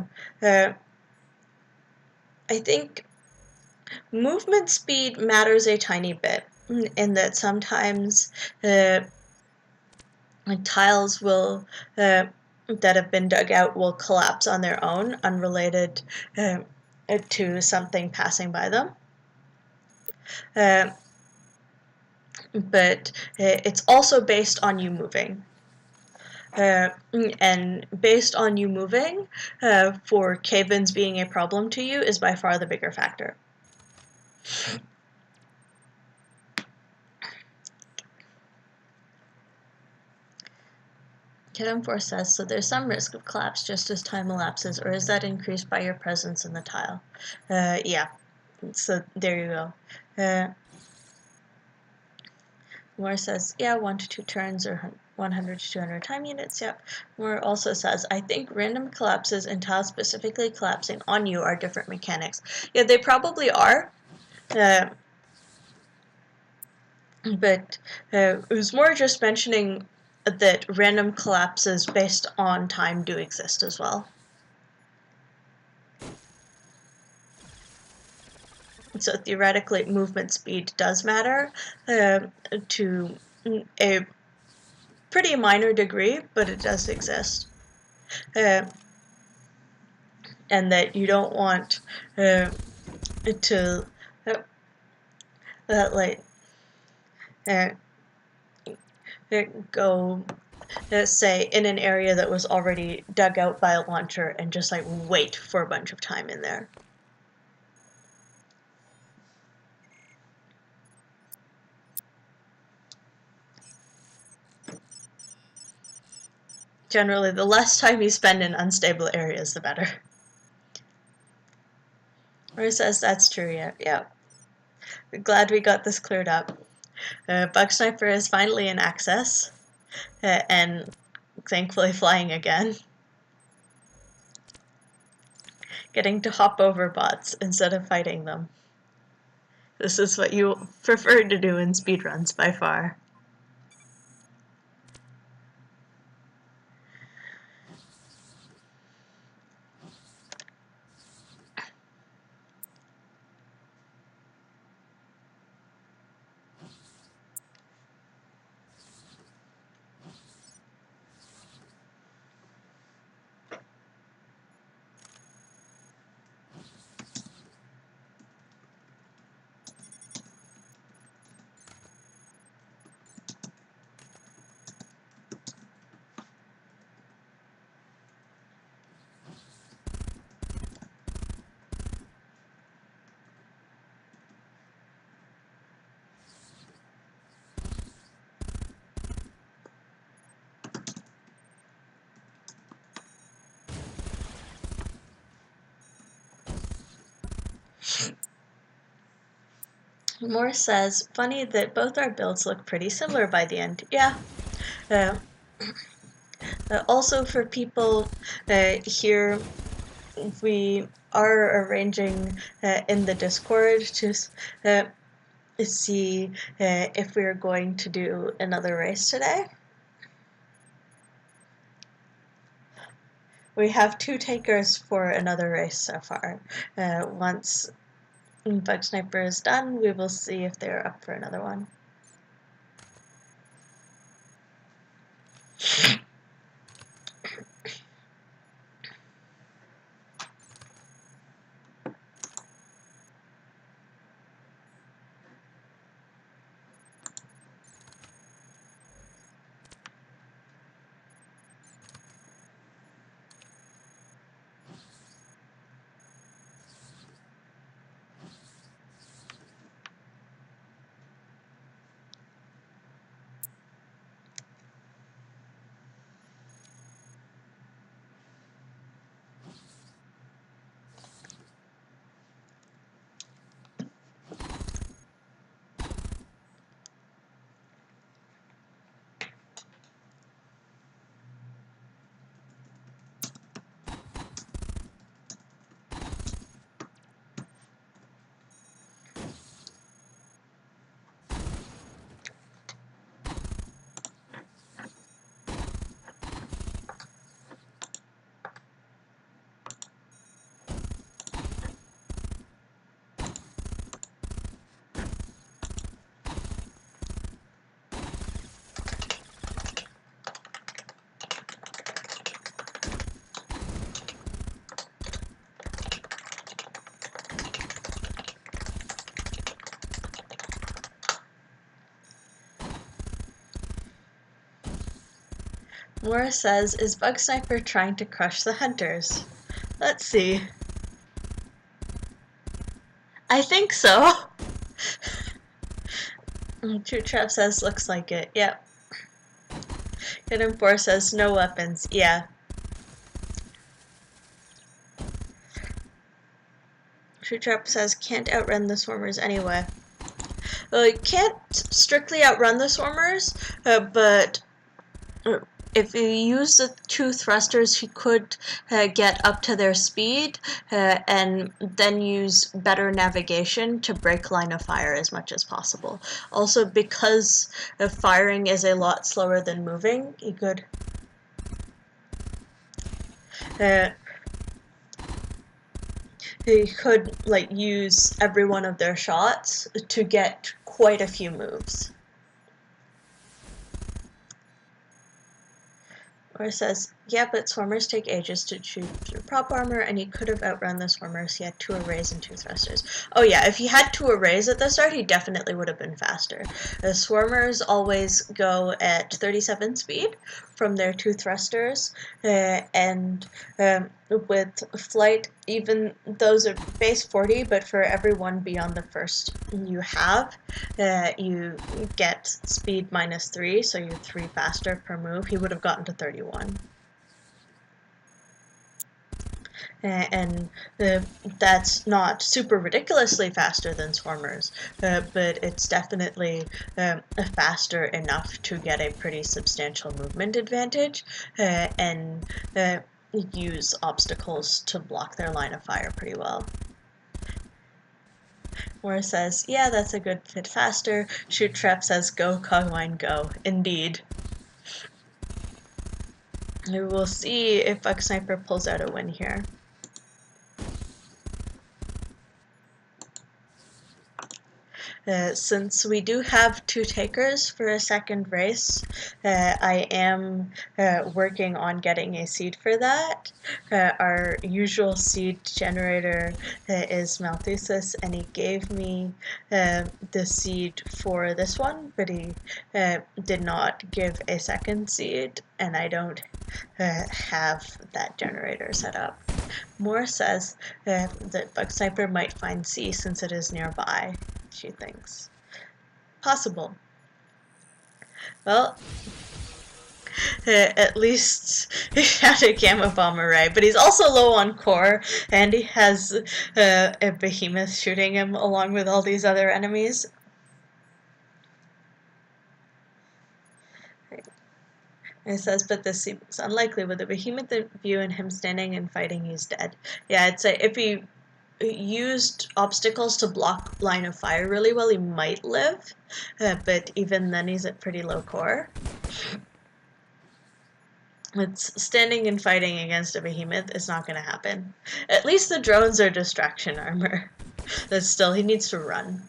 think movement speed matters a tiny bit, in that sometimes tiles will that have been dug out will collapse on their own, unrelated to something passing by them. But it's also based on you moving. And based on you moving, for cave-ins being a problem to you is by far the bigger factor. Kidum4 says, so there's some risk of collapse just as time elapses, or is that increased by your presence in the tile? Yeah, so there you go. Moore says, yeah, 1 to 2 turns or 100 to 200 time units, yep. Moore also says, I think random collapses and tiles specifically collapsing on you are different mechanics. Yeah, they probably are. But it was more just mentioning that random collapses based on time do exist as well. So theoretically, movement speed does matter to a pretty minor degree, but it does exist. And that you don't want to go, say, in an area that was already dug out by a launcher and just like wait for a bunch of time in there. Generally, the less time you spend in unstable areas, the better. Or says that's true, yeah. Yeah. Glad we got this cleared up. Bug Sniper is finally in access, and thankfully flying again. Getting to hop over bots instead of fighting them. This is what you prefer to do in speedruns by far. Moore says, funny that both our builds look pretty similar by the end. Yeah. Also for people here, we are arranging in the Discord to see if we're going to do another race today. We have 2 takers for another race so far. Once Bug Sniper is done, we will see if they're up for another one. Moore says, is Bug Sniper trying to crush the hunters? Let's see. I think so. True Trap says, looks like it. Yep. Hidden 4 says, no weapons. Yeah. True Trap says, can't outrun the swarmers anyway. Well, you can't strictly outrun the swarmers, but if you use the 2 thrusters, you could get up to their speed and then use better navigation to break line of fire as much as possible. Also, because firing is a lot slower than moving, you could like use every one of their shots to get quite a few moves. Or it says, Yeah, but swarmers take ages to shoot through prop armor, and he could have outrun the swarmers. He had 2 arrays and 2 thrusters. Oh yeah, if he had 2 arrays at the start, he definitely would have been faster. The swarmers always go at 37 speed from their 2 thrusters, and with flight, even those are base 40, but for every one beyond the first you have, you get speed -3, so you're 3 faster per move. He would have gotten to 31. And that's not super ridiculously faster than swarmers, but it's definitely faster enough to get a pretty substantial movement advantage and use obstacles to block their line of fire pretty well. Moore says, yeah, that's a good fit faster. Shoot Trap says, go, Cogmind, go. Indeed. We'll see if Bug Sniper pulls out a win here. Since we do have 2 takers for a second race, I am working on getting a seed for that. Our usual seed generator is Malthusis, and he gave me the seed for this one, but he did not give a second seed, and I don't have that generator set up. Moore says that Bug Sniper might find C since it is nearby. She thinks. Possible. Well, at least he had a Gamma Bomb array, but he's also low on core, and he has a behemoth shooting him along with all these other enemies. It says, but this seems unlikely. With the behemoth view and him standing and fighting, he's dead. Yeah, I'd say if he used obstacles to block line of fire really well, he might live, but even then he's at pretty low core. It's standing and fighting against a behemoth is not going to happen. At least the drones are distraction armor. But still, he needs to run.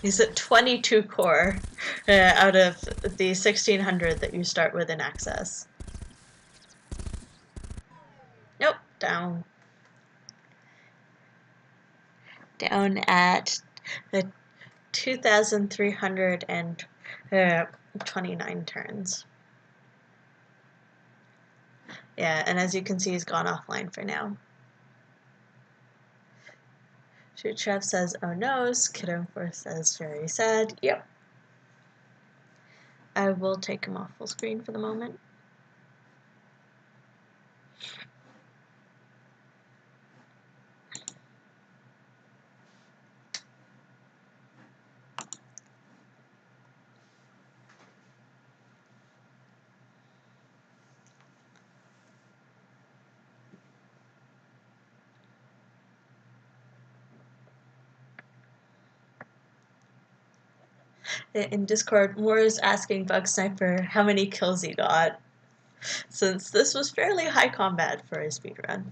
He's at 22 core out of the 1600 that you start with in Access. Nope, down. Down at the 2,329 turns. Yeah, and as you can see, he's gone offline for now. Shoot Chef says, oh no. Kiddo Force says, very sad. Yep. I will take him off full screen for the moment. In Discord, Moore is asking Bug Sniper how many kills he got, since this was fairly high combat for a speedrun.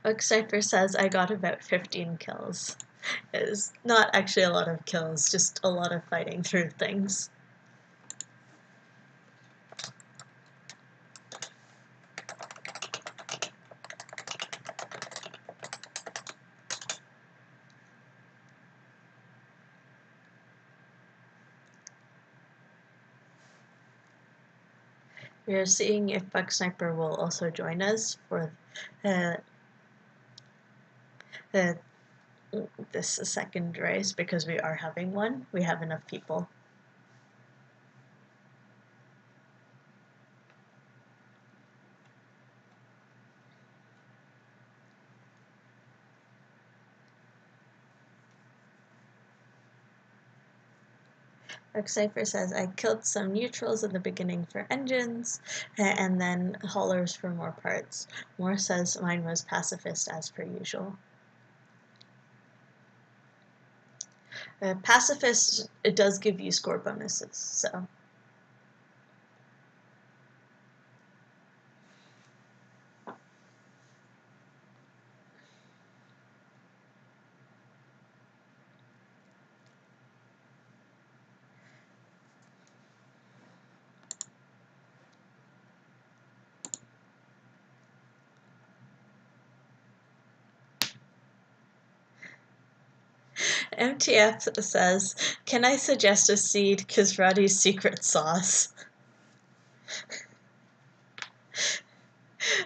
Bug Sniper says I got about 15 kills. It is not actually a lot of kills, just a lot of fighting through things. We are seeing if Bug Sniper will also join us for this second race, because we are having one. We have enough people. Bug Sniper says, I killed some neutrals in the beginning for engines, and then haulers for more parts. Moore says mine was pacifist as per usual. Pacifist, it does give you score bonuses, so. MTF says, can I suggest a seed? Kisrati's secret sauce.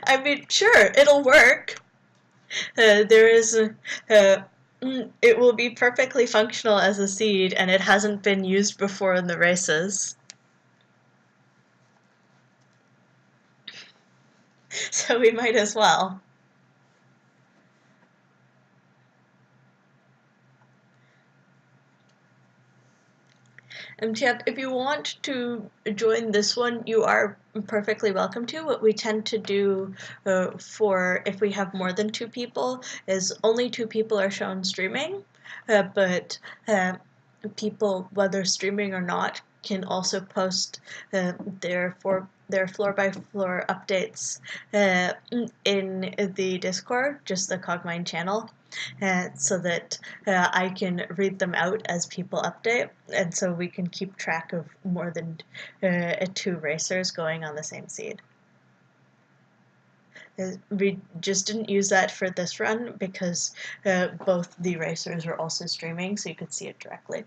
I mean, sure, it'll work. There is it will be perfectly functional as a seed, and it hasn't been used before in the races. So we might as well. MTF, if you want to join this one, you are perfectly welcome to. What we tend to do for if we have more than 2 people is only 2 people are shown streaming, but people, whether streaming or not, can also post their floor-by-floor updates in the Discord, just the Cogmind channel, so that I can read them out as people update, and so we can keep track of more than 2 racers going on the same seed. We just didn't use that for this run because both the racers were also streaming, so you could see it directly.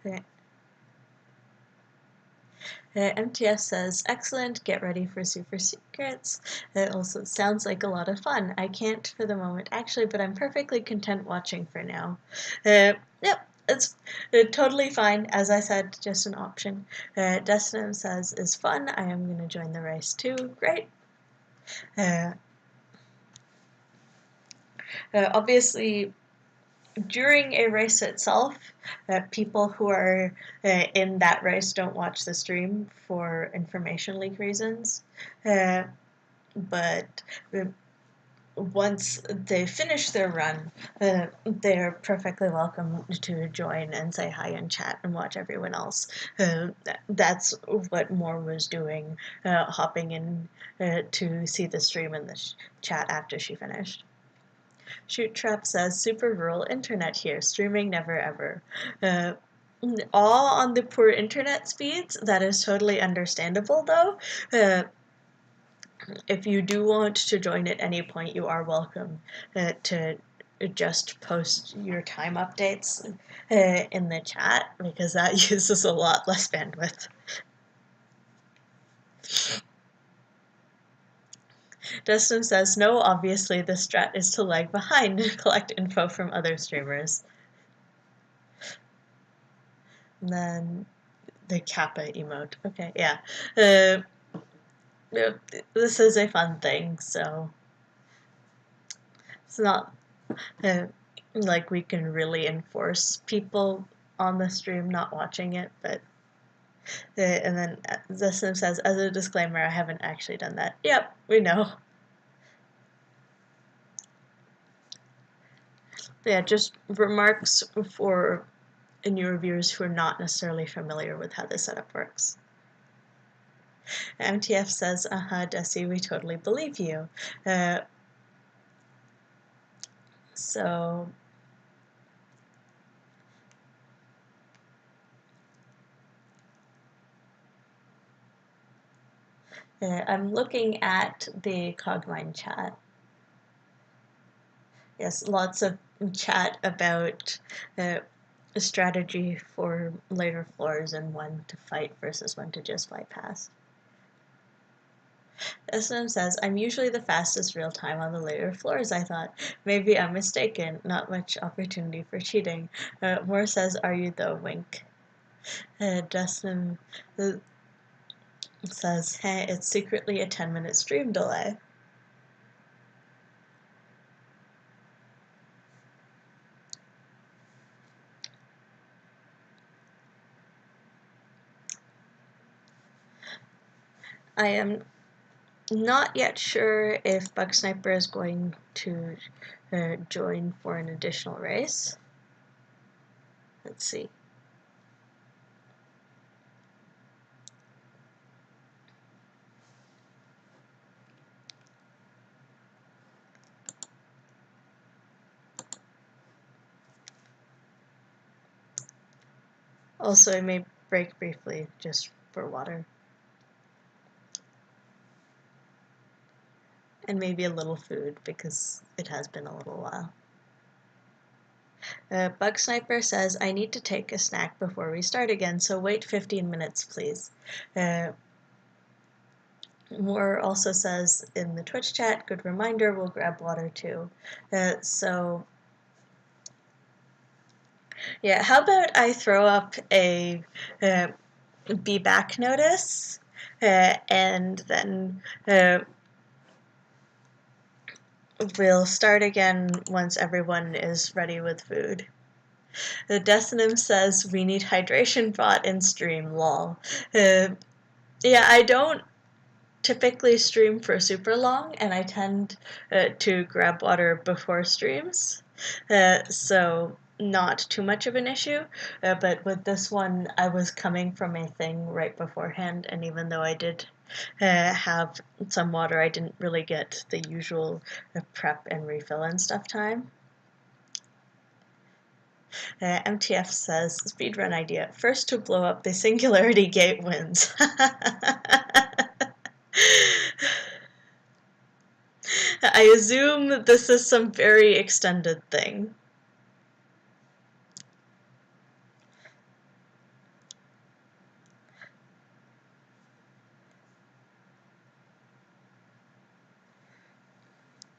Okay. MTS says, excellent, get ready for super secrets. It also sounds like a lot of fun. I can't for the moment, actually, but I'm perfectly content watching for now. Yep, it's totally fine. As I said, just an option. Destinum says, is fun. I am going to join the race too. Great. Obviously, during a race itself, people who are in that race don't watch the stream for information leak reasons. But once they finish their run, they're perfectly welcome to join and say hi in chat and watch everyone else. That's what Moore was doing, hopping in to see the stream in the chat after she finished. Shoot Trap says, super rural internet here, streaming never ever. All on the poor internet speeds. That is totally understandable, though. If you do want to join at any point, you are welcome to just post your time updates in the chat, because that uses a lot less bandwidth. Dustin says, no, obviously the strat is to lag behind and collect info from other streamers. And then the Kappa emote. Okay, yeah. This is a fun thing, so it's not like we can really enforce people on the stream not watching it, but and then Zesim says, as a disclaimer, I haven't actually done that. Yep, we know. But yeah, just remarks for new reviewers who are not necessarily familiar with how this setup works. MTF says, Desi, we totally believe you. So I'm looking at the Cogmind chat. Yes, lots of chat about a strategy for later floors and when to fight versus when to just fight past. SM says, I'm usually the fastest real time on the later floors, I thought. Maybe I'm mistaken. Not much opportunity for cheating. Moore says, are you though? Wink. Dustin says, hey, it's secretly a 10-minute stream delay. I am not yet sure if Bug Sniper is going to join for an additional race. Let's see. Also, I may break briefly just for water. And maybe a little food because it has been a little while. Bug Sniper says, I need to take a snack before we start again, so wait 15 minutes, please. Moore also says in the Twitch chat, good reminder, we'll grab water too. So, yeah, how about I throw up a be back notice, and then we'll start again once everyone is ready with food. The Decinim says we need hydration bot in stream, lol. Yeah, I don't typically stream for super long, and I tend to grab water before streams, so not too much of an issue. But with this one, I was coming from a thing right beforehand, and even though I did have some water, I didn't really get the usual prep and refill and stuff time. MTF says, speedrun idea, first to blow up the Singularity Gate wins. I assume this is some very extended thing.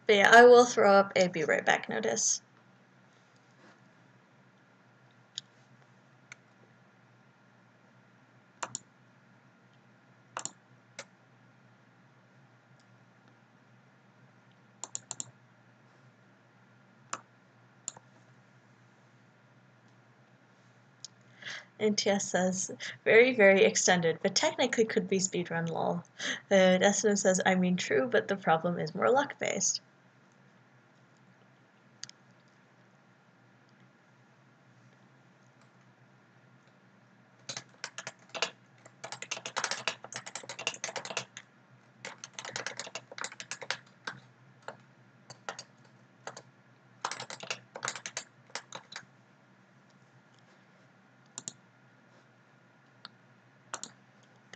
But yeah, I will throw up a be right back notice. NTS says, very, very extended, but technically could be speedrun lol. Destiny says, I mean true, but the problem is more luck-based.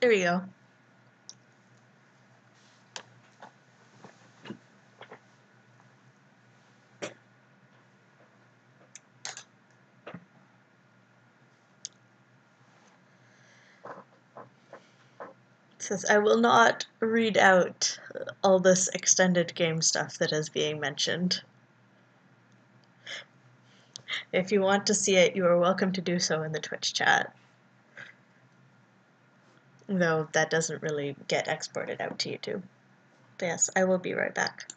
There we go. It says, I will not read out all this extended game stuff that is being mentioned. If you want to see it, you are welcome to do so in the Twitch chat. Though that doesn't really get exported out to YouTube. But yes, I will be right back.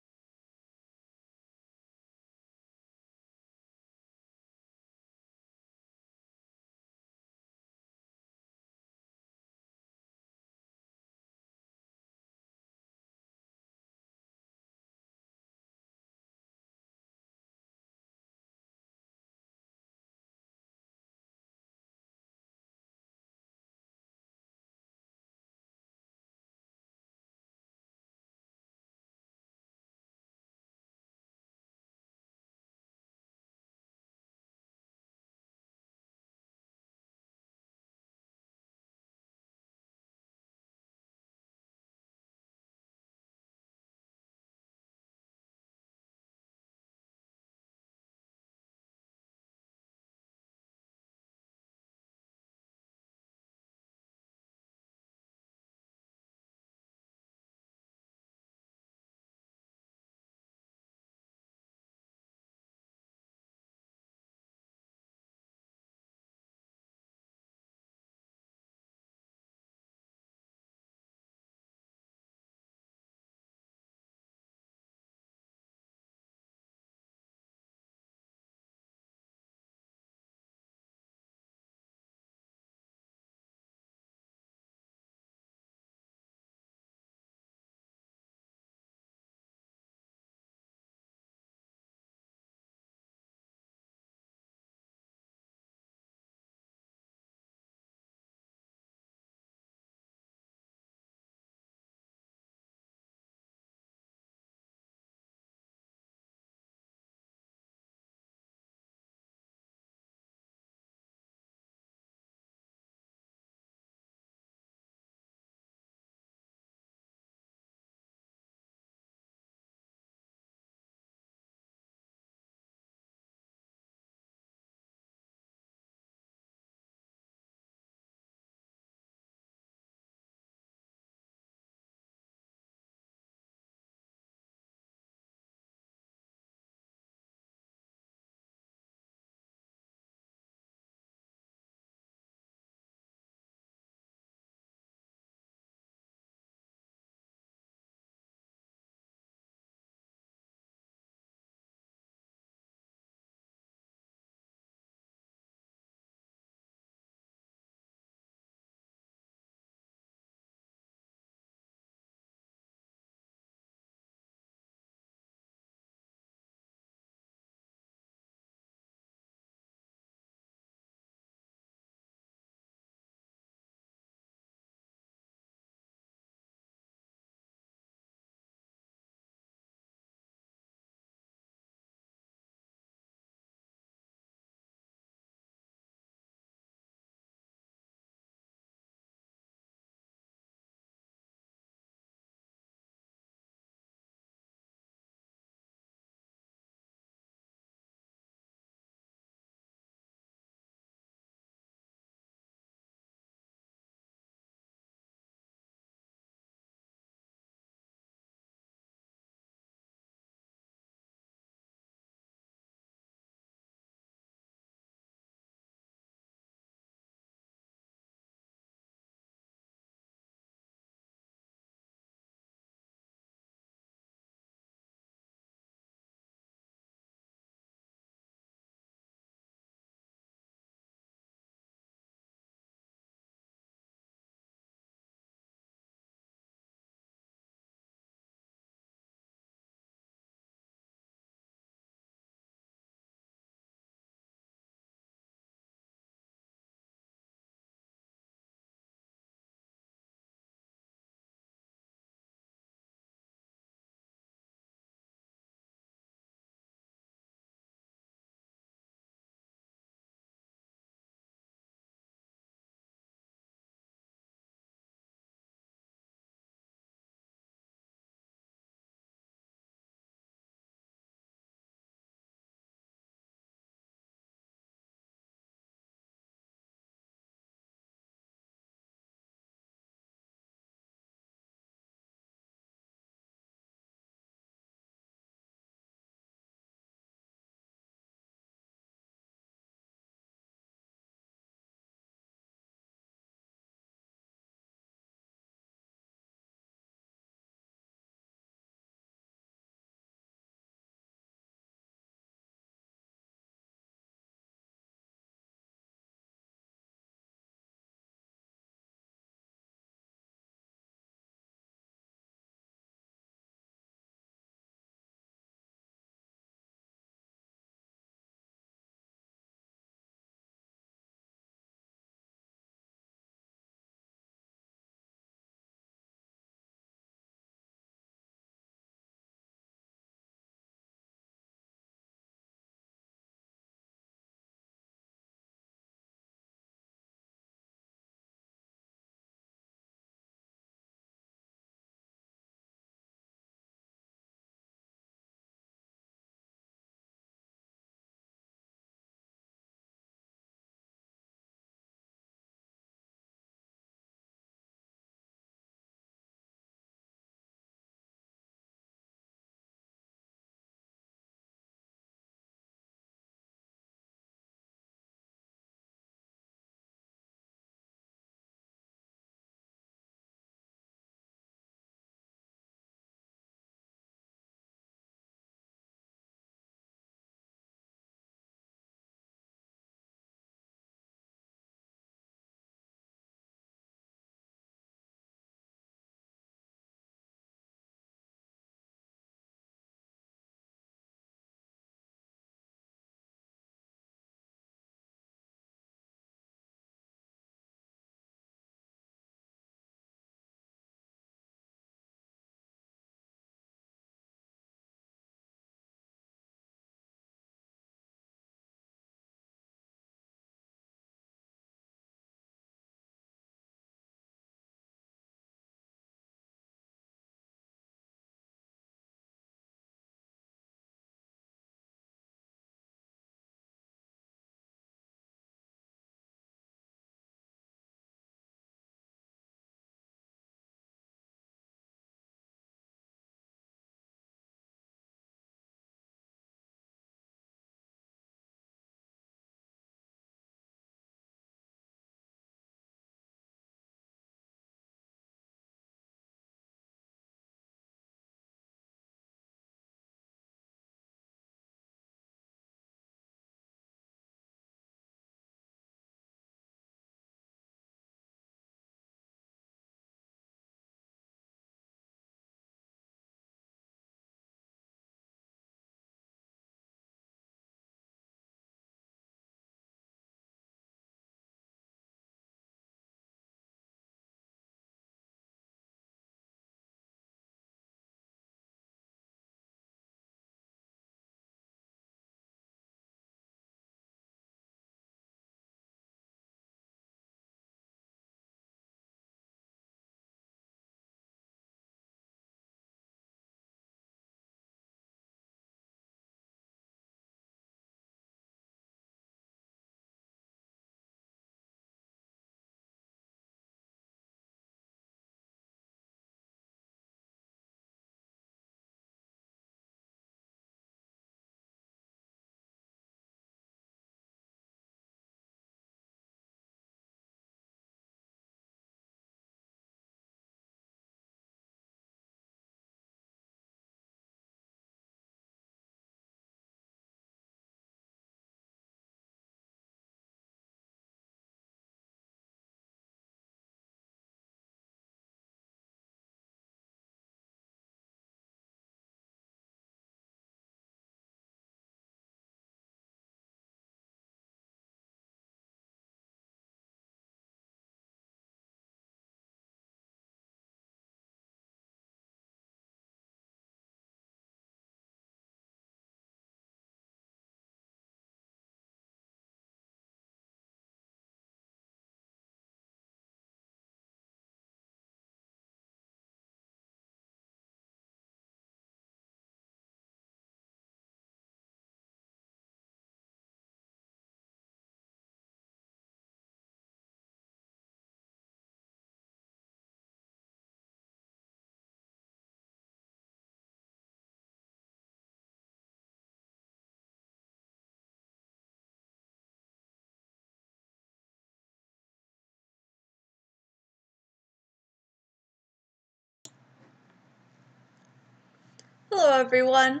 Hello everyone,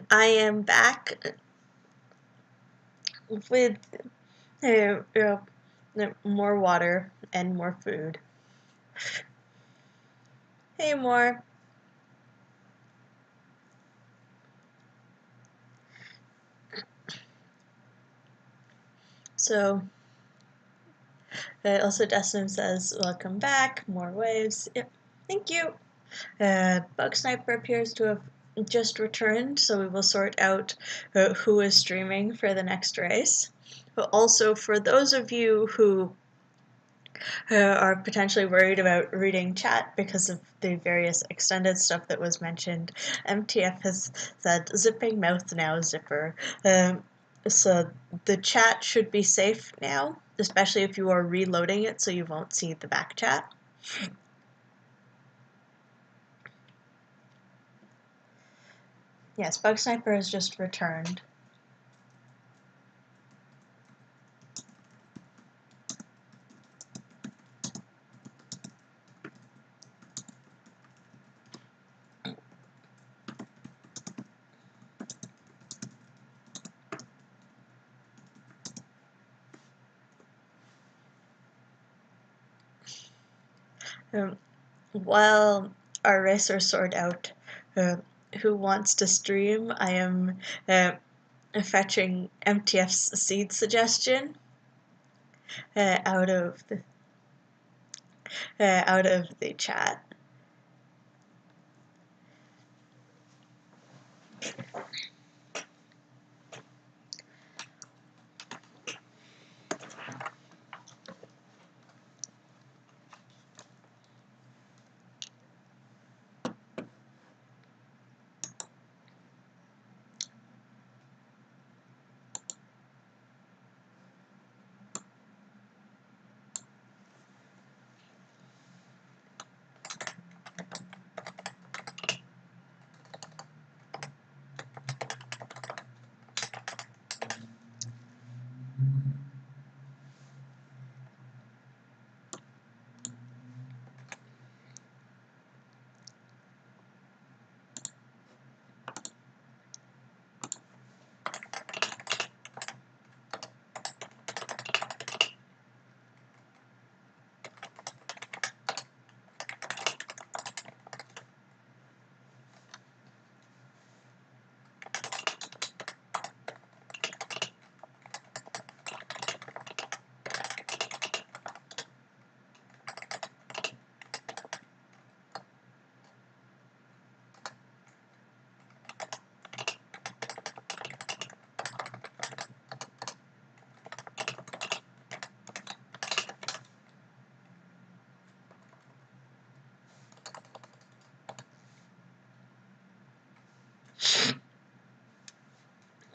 I am back with more water and more food. Hey, more. So, also Dustin says, welcome back, more waves. Yep, thank you. Bug Sniper appears to have just returned, so we will sort out who is streaming for the next race. But also, for those of you who are potentially worried about reading chat because of the various extended stuff that was mentioned, MTF has said zipping mouth now, zipper. So the chat should be safe now, especially if you are reloading it so you won't see the back chat. Yes, Bug Sniper has just returned. While our racers sort out who wants to stream, I am fetching MTF's seed suggestion out of the chat.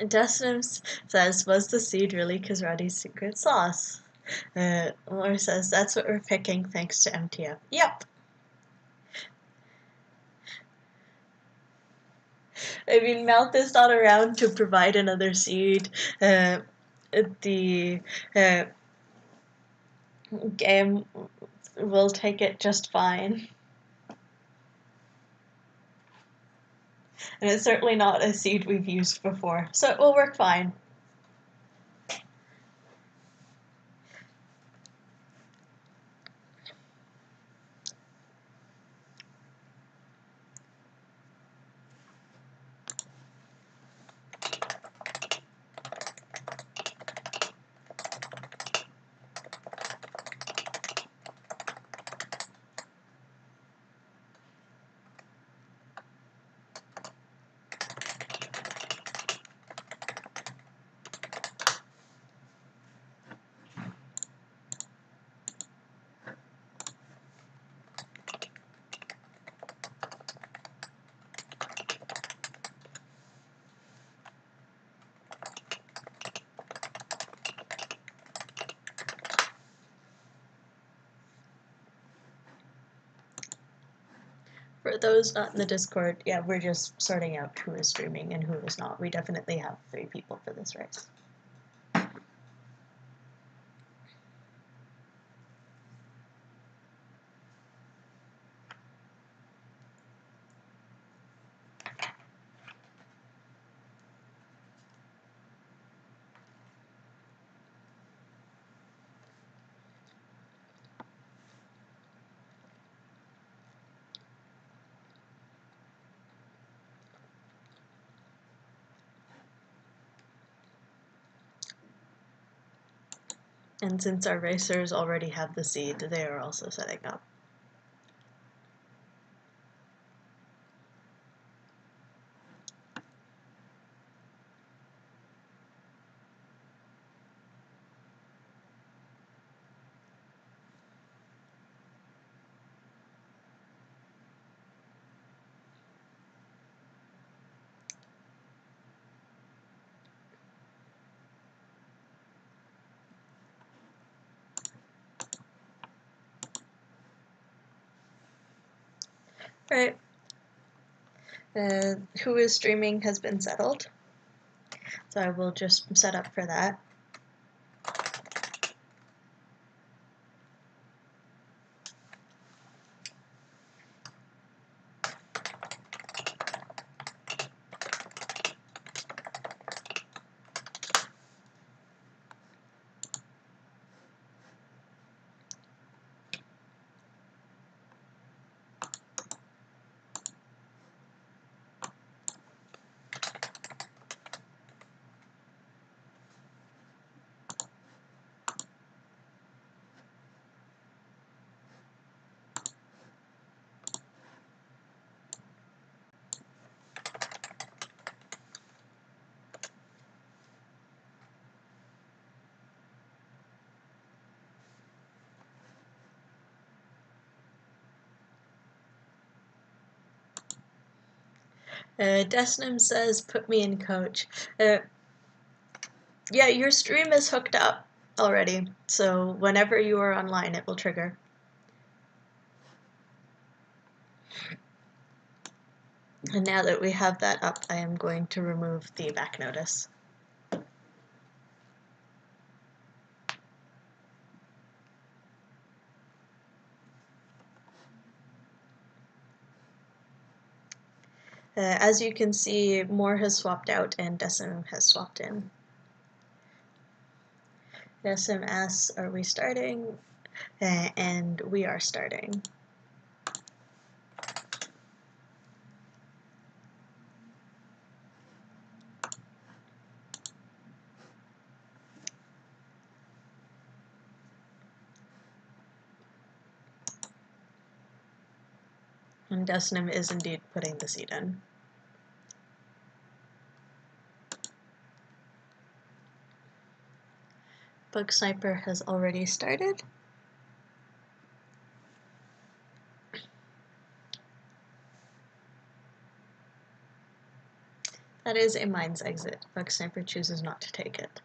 Dustin says, was the seed really Kazradi's secret sauce? Laura says, that's what we're picking thanks to MTF. Yep. I mean, Mouth is not around to provide another seed. The game will take it just fine. And it's certainly not a seed we've used before, so it will work fine. For those not in the Discord, yeah, we're just sorting out who is streaming and who is not. We definitely have 3 people for this race. And since our racers already have the seed, they are also setting up. Right. Who is streaming has been settled, so I will just set up for that. Desnim says, put me in coach. Yeah, your stream is hooked up already, so whenever you are online, it will trigger. And now that we have that up, I am going to remove the back notice. As you can see, Moore has swapped out and Decim has swapped in. Decim asks, are we starting? And we are starting. And Desnim is indeed putting the seed in. Bug Sniper has already started. That is a mine's exit. Bug Sniper chooses not to take it.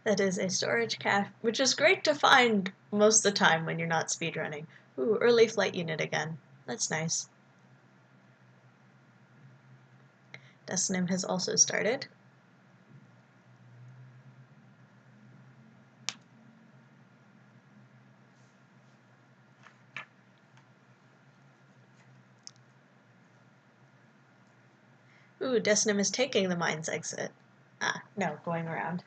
That is a storage cache, which is great to find most of the time when you're not speedrunning. Ooh, early flight unit again. That's nice. Desnim has also started. Ooh, Desnim is taking the mine's exit. Ah, no, going around.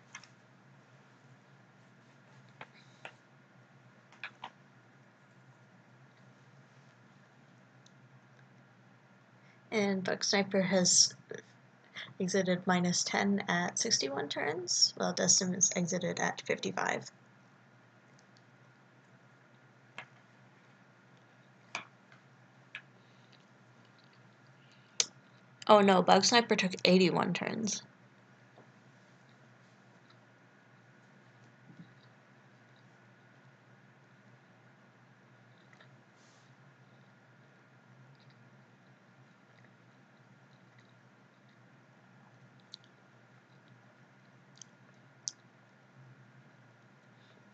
And Bug Sniper has exited -10 at 61 turns, while Destim is exited at 55. Oh no, Bug Sniper took 81 turns.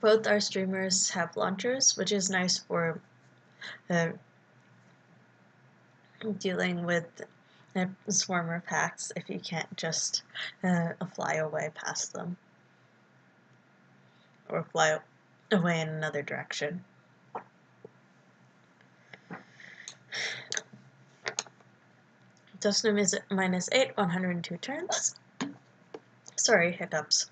Both our streamers have launchers, which is nice for dealing with swarmer packs if you can't just fly away past them or fly away in another direction. Desnim is at -8, 102 turns. Sorry, hiccups.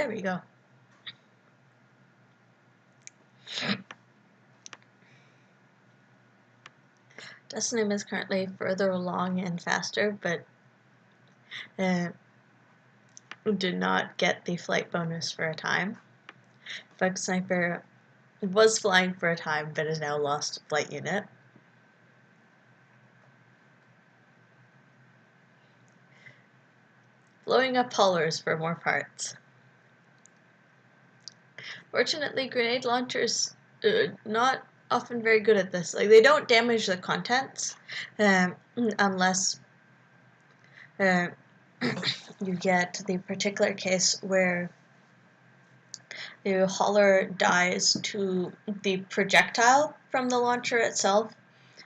There we go. Destinum is currently further along and faster, but did not get the flight bonus for a time. Bug Sniper was flying for a time, but has now lost a flight unit. Blowing up haulers for more parts. Fortunately, grenade launchers not often very good at this. Like, they don't damage the contents unless you get the particular case where the hauler dies to the projectile from the launcher itself,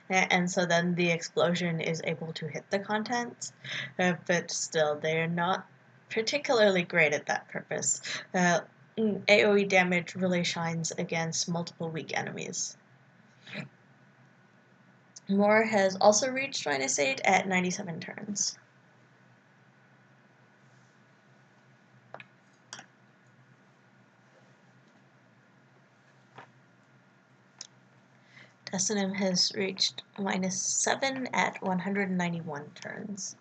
and so then the explosion is able to hit the contents, but still they are not particularly great at that purpose. AoE damage really shines against multiple weak enemies. Moore has also reached -8 at 97 turns. Destinum has reached -7 at 191 turns.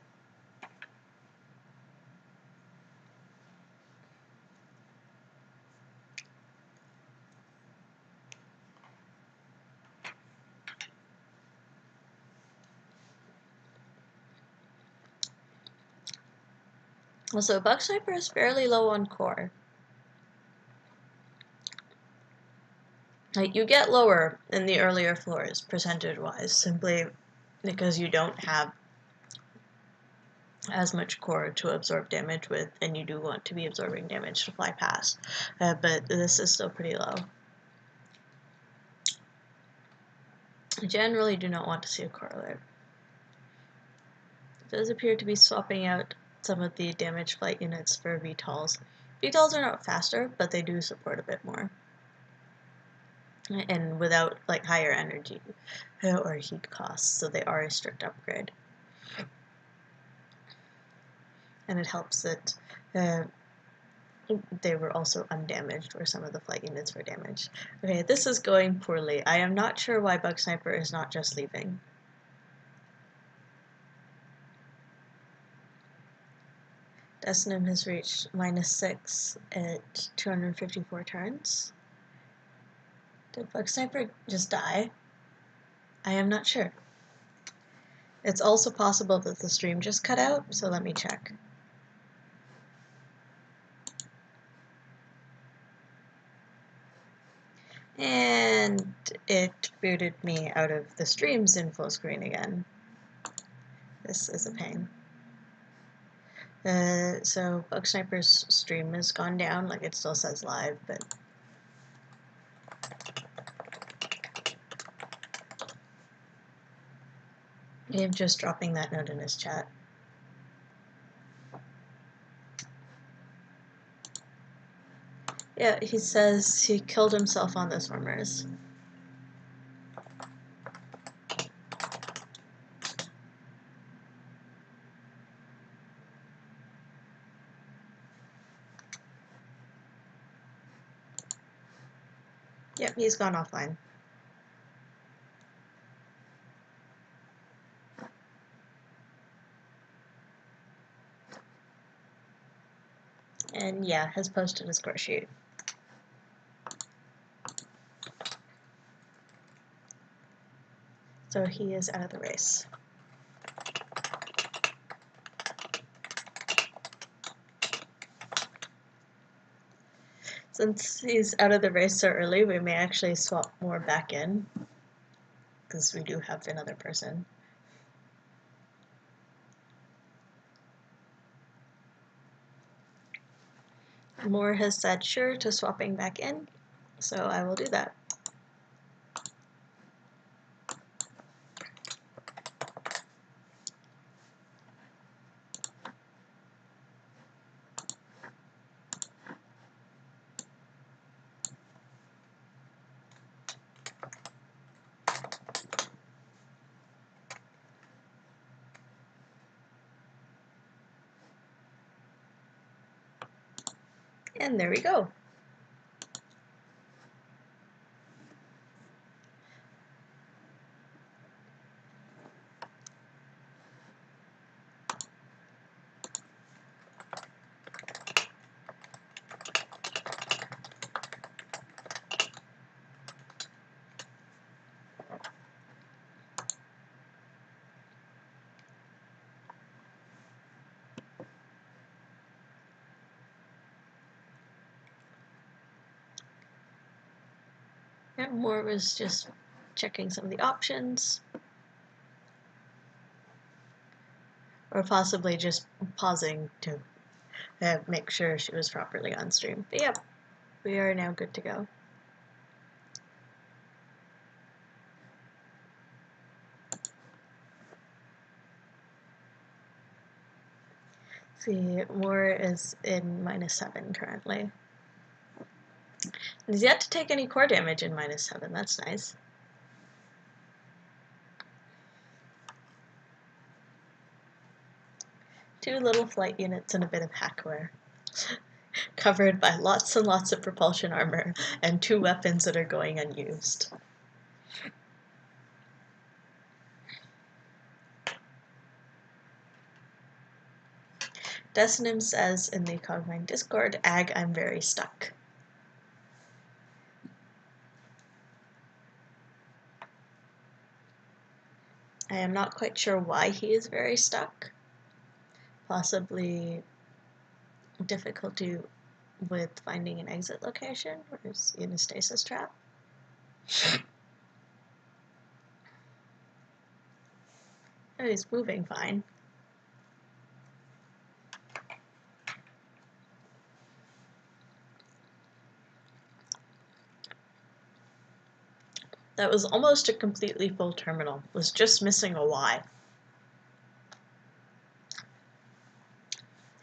Also, Bug Sniper is fairly low on core. Like, you get lower in the earlier floors, percentage-wise, simply because you don't have as much core to absorb damage with, and you do want to be absorbing damage to fly past. But this is still pretty low. I generally do not want to see a core alert. It does appear to be swapping out some of the damaged flight units for VTOLs. VTOLs are not faster, but they do support a bit more. And without like higher energy or heat costs, so they are a strict upgrade. And it helps that they were also undamaged, where some of the flight units were damaged. Okay, this is going poorly. I am not sure why Bug Sniper is not just leaving. Destinum has reached -6 at 254 turns. Did Bug Sniper just die? I am not sure. It's also possible that the stream just cut out, so let me check. And it booted me out of the stream's info screen again. This is a pain. So Bug Sniper's stream has gone down, like it still says live, but I'm just dropping that note in his chat. Yeah, he says he killed himself on the swimmers. Yep, he's gone offline. And yeah, has posted a score sheet. So he is out of the race. Since he's out of the race so early, we may actually swap more back in, because we do have another person. Moore has said sure to swapping back in, so I will do that. And there we go. Yeah, Moore was just checking some of the options. Or possibly just pausing to make sure she was properly on stream. But yep, we are now good to go. See, Moore is in -7 currently. He's yet to take any core damage in -7, that's nice. Two little flight units and a bit of hackware. Covered by lots and lots of propulsion armor and 2 weapons that are going unused. Desynim says in the Cogmind Discord, "Ag, I'm very stuck." I am not quite sure why he is very stuck. Possibly difficulty with finding an exit location, or is he in a stasis trap? Oh, he's moving fine. That was almost a completely full terminal. Was just missing a Y.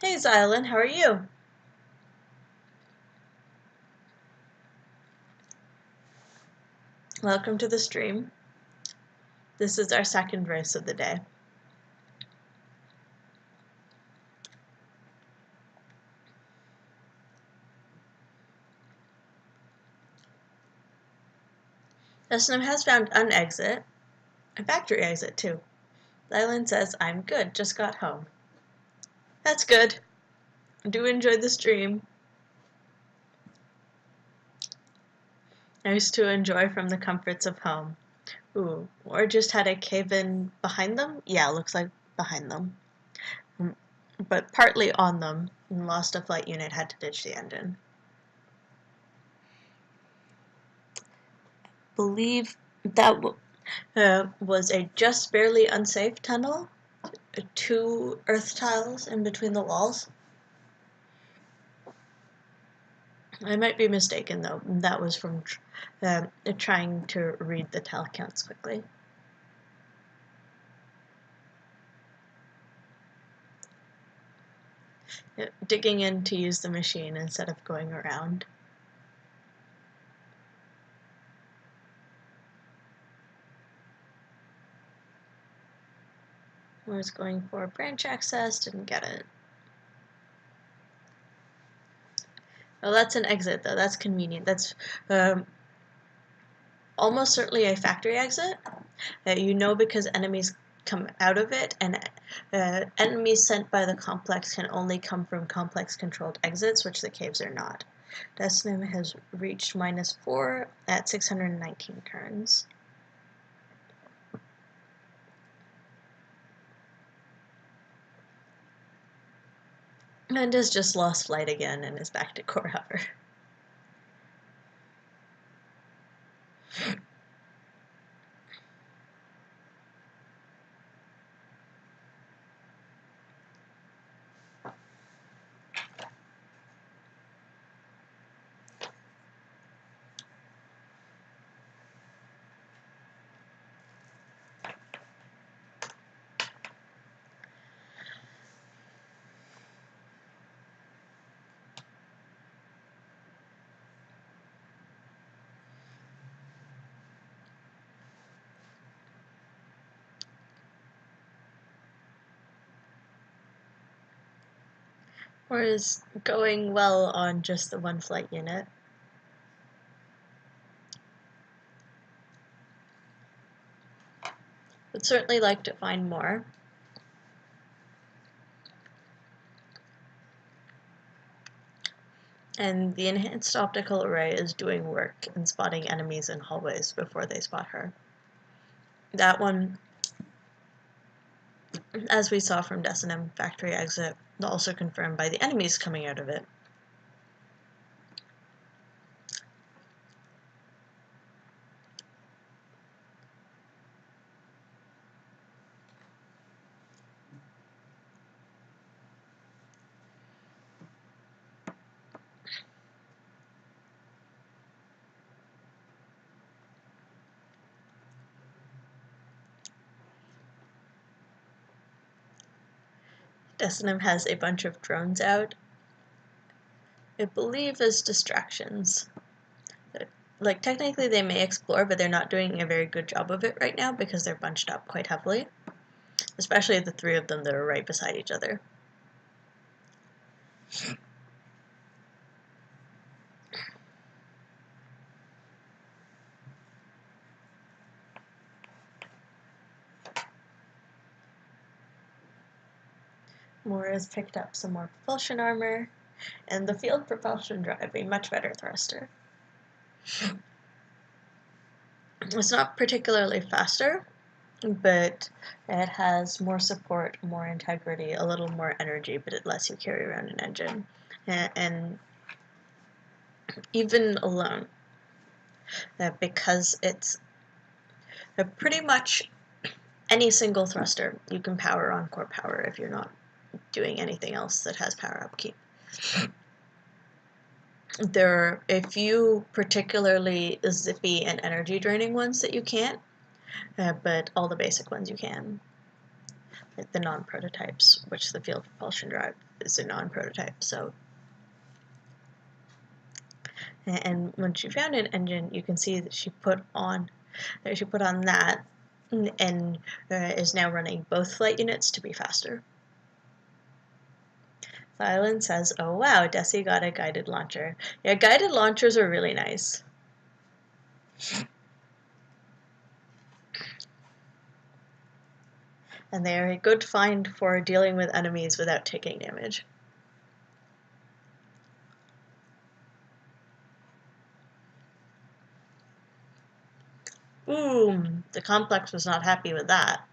Hey Xylan, how are you? Welcome to the stream. This is our second race of the day. Desynim has found an exit, a factory exit too. Xylan says, "I'm good, just got home." That's good. Do enjoy the stream. Nice to enjoy from the comforts of home. Ooh, or just had a cave-in behind them? Yeah, looks like behind them. But partly on them, and lost a flight unit, had to ditch the engine. Believe that was a just barely unsafe tunnel. 2 earth tiles in between the walls. I might be mistaken though. That was from trying to read the tile counts quickly. Digging in to use the machine instead of going around. Was going for branch access, didn't get it. Oh, that's an exit though, that's convenient. That's almost certainly a factory exit. You know, because enemies come out of it, and enemies sent by the complex can only come from complex controlled exits, which the caves are not. Desynim has reached -4 at 619 turns. And has just lost flight again and is back to core hover. or is going well on just the one flight unit. Would certainly like to find more. And the enhanced optical array is doing work in spotting enemies in hallways before they spot her. That one, as we saw from Desinum factory exit, also confirmed by the enemies coming out of it. Desinum has a bunch of drones out, I believe as distractions. Like, technically they may explore, but they're not doing a very good job of it right now because they're bunched up quite heavily. Especially the three of them that are right beside each other. Moore has picked up some more propulsion armor, and the field propulsion drive, a much better thruster. It's not particularly faster, but it has more support, more integrity, a little more energy, but it lets you carry around an engine. And even alone, because it's pretty much any single thruster you can power on core power if you're not doing anything else that has power upkeep. There are a few particularly zippy and energy draining ones that you can't, but all the basic ones you can. Like the non-prototypes, which the field propulsion drive is a non-prototype, so. And when she found an engine, you can see that she put on that and is now running both flight units to be faster. Silent says, oh wow, Desi got a guided launcher. Yeah, guided launchers are really nice. And they are a good find for dealing with enemies without taking damage. Boom! The complex was not happy with that.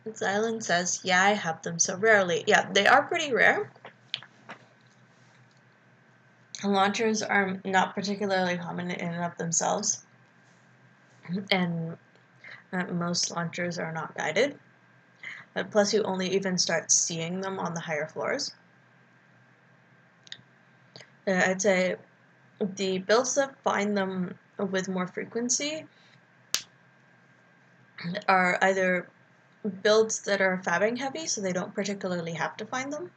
Xylan says, yeah, I have them so rarely. Yeah, they are pretty rare. Launchers are not particularly common in and of themselves. And most launchers are not guided. Plus, you only even start seeing them on the higher floors. I'd say the builds that find them with more frequency are either builds that are fabbing heavy, so they don't particularly have to find them,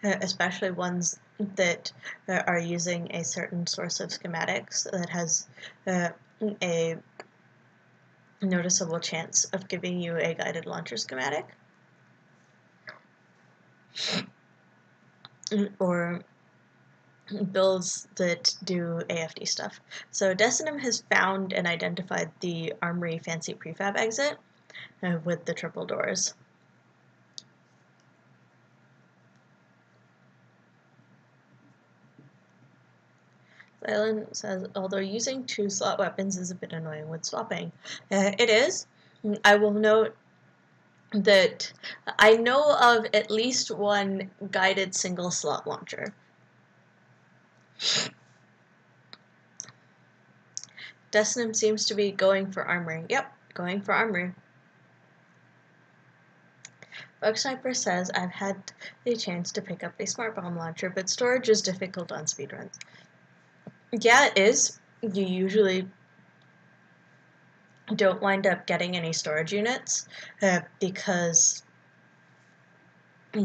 especially ones that are using a certain source of schematics that has a noticeable chance of giving you a guided launcher schematic, or builds that do AFD stuff. So Desinum has found and identified the Armory Fancy Prefab exit with the triple doors. Silent says, although using 2 slot weapons is a bit annoying with swapping. It is. I will note that I know of at least one guided single slot launcher. Desinum seems to be going for armory. Yep, going for armory. Bug Sniper says, I've had the chance to pick up a smart bomb launcher, but storage is difficult on speedruns. Yeah, it is. You usually don't wind up getting any storage units because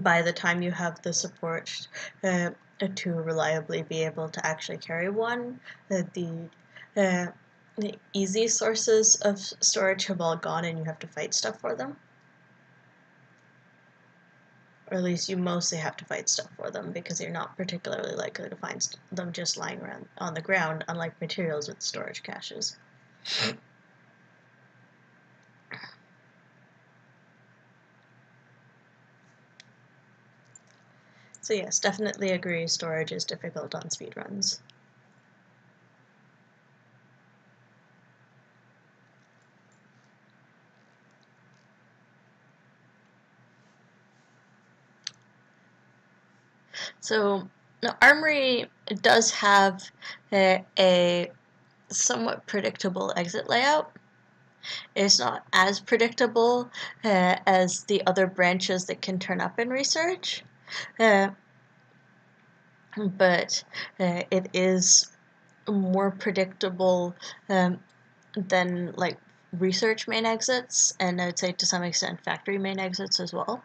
by the time you have the support to reliably be able to actually carry one, the the easy sources of storage have all gone and you have to fight stuff for them. Or at least you mostly have to fight stuff for them because you're not particularly likely to find them just lying around on the ground, unlike materials with storage caches. So yes, definitely agree storage is difficult on speedruns. So the Armory does have a somewhat predictable exit layout. It's not as predictable as the other branches that can turn up in research, but it is more predictable than like research main exits, and I'd say to some extent factory main exits as well.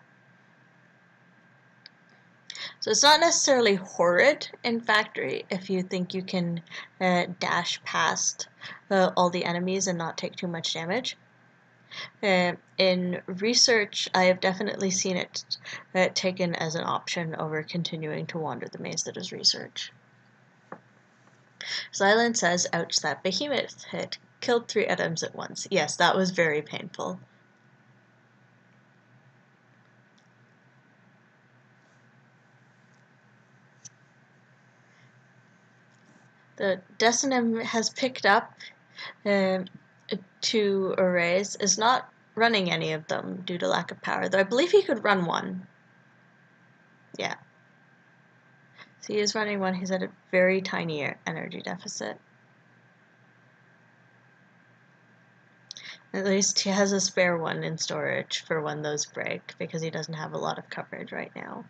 So it's not necessarily horrid in factory if you think you can dash past all the enemies and not take too much damage. In research, I have definitely seen it taken as an option over continuing to wander the maze that is research. Silence says, ouch, that behemoth hit. Killed 3 items at once. Yes, that was very painful. The Decinim has picked up 2 arrays, is not running any of them due to lack of power, though I believe he could run 1. Yeah. So he is running 1, he's at a very tiny energy deficit. At least he has a spare 1 in storage for when those break, because he doesn't have a lot of coverage right now.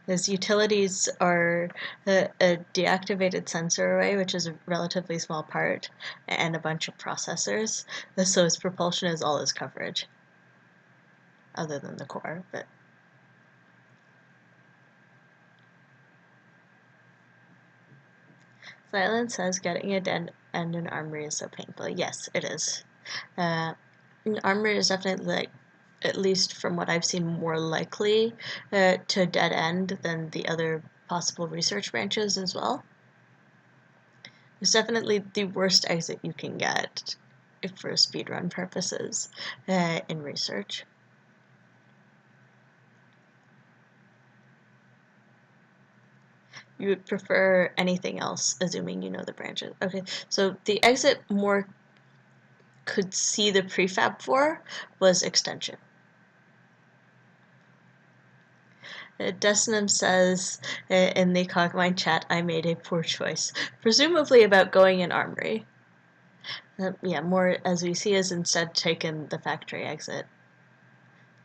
His utilities are a deactivated sensor array, which is a relatively small part, and a bunch of processors. So his propulsion is all his coverage, other than the core. But Silence says getting a dead end in Armory is so painful. Yes, it is. Armory is definitely, like, at least from what I've seen, more likely to dead end than the other possible research branches as well. It's definitely the worst exit you can get for speedrun purposes in research. You would prefer anything else, assuming you know the branches. Okay, so the exit more could see the prefab for was extension. Decinim says in the Cogmind chat, I made a poor choice, presumably about going in Armory. Yeah, more as we see has instead taken the factory exit.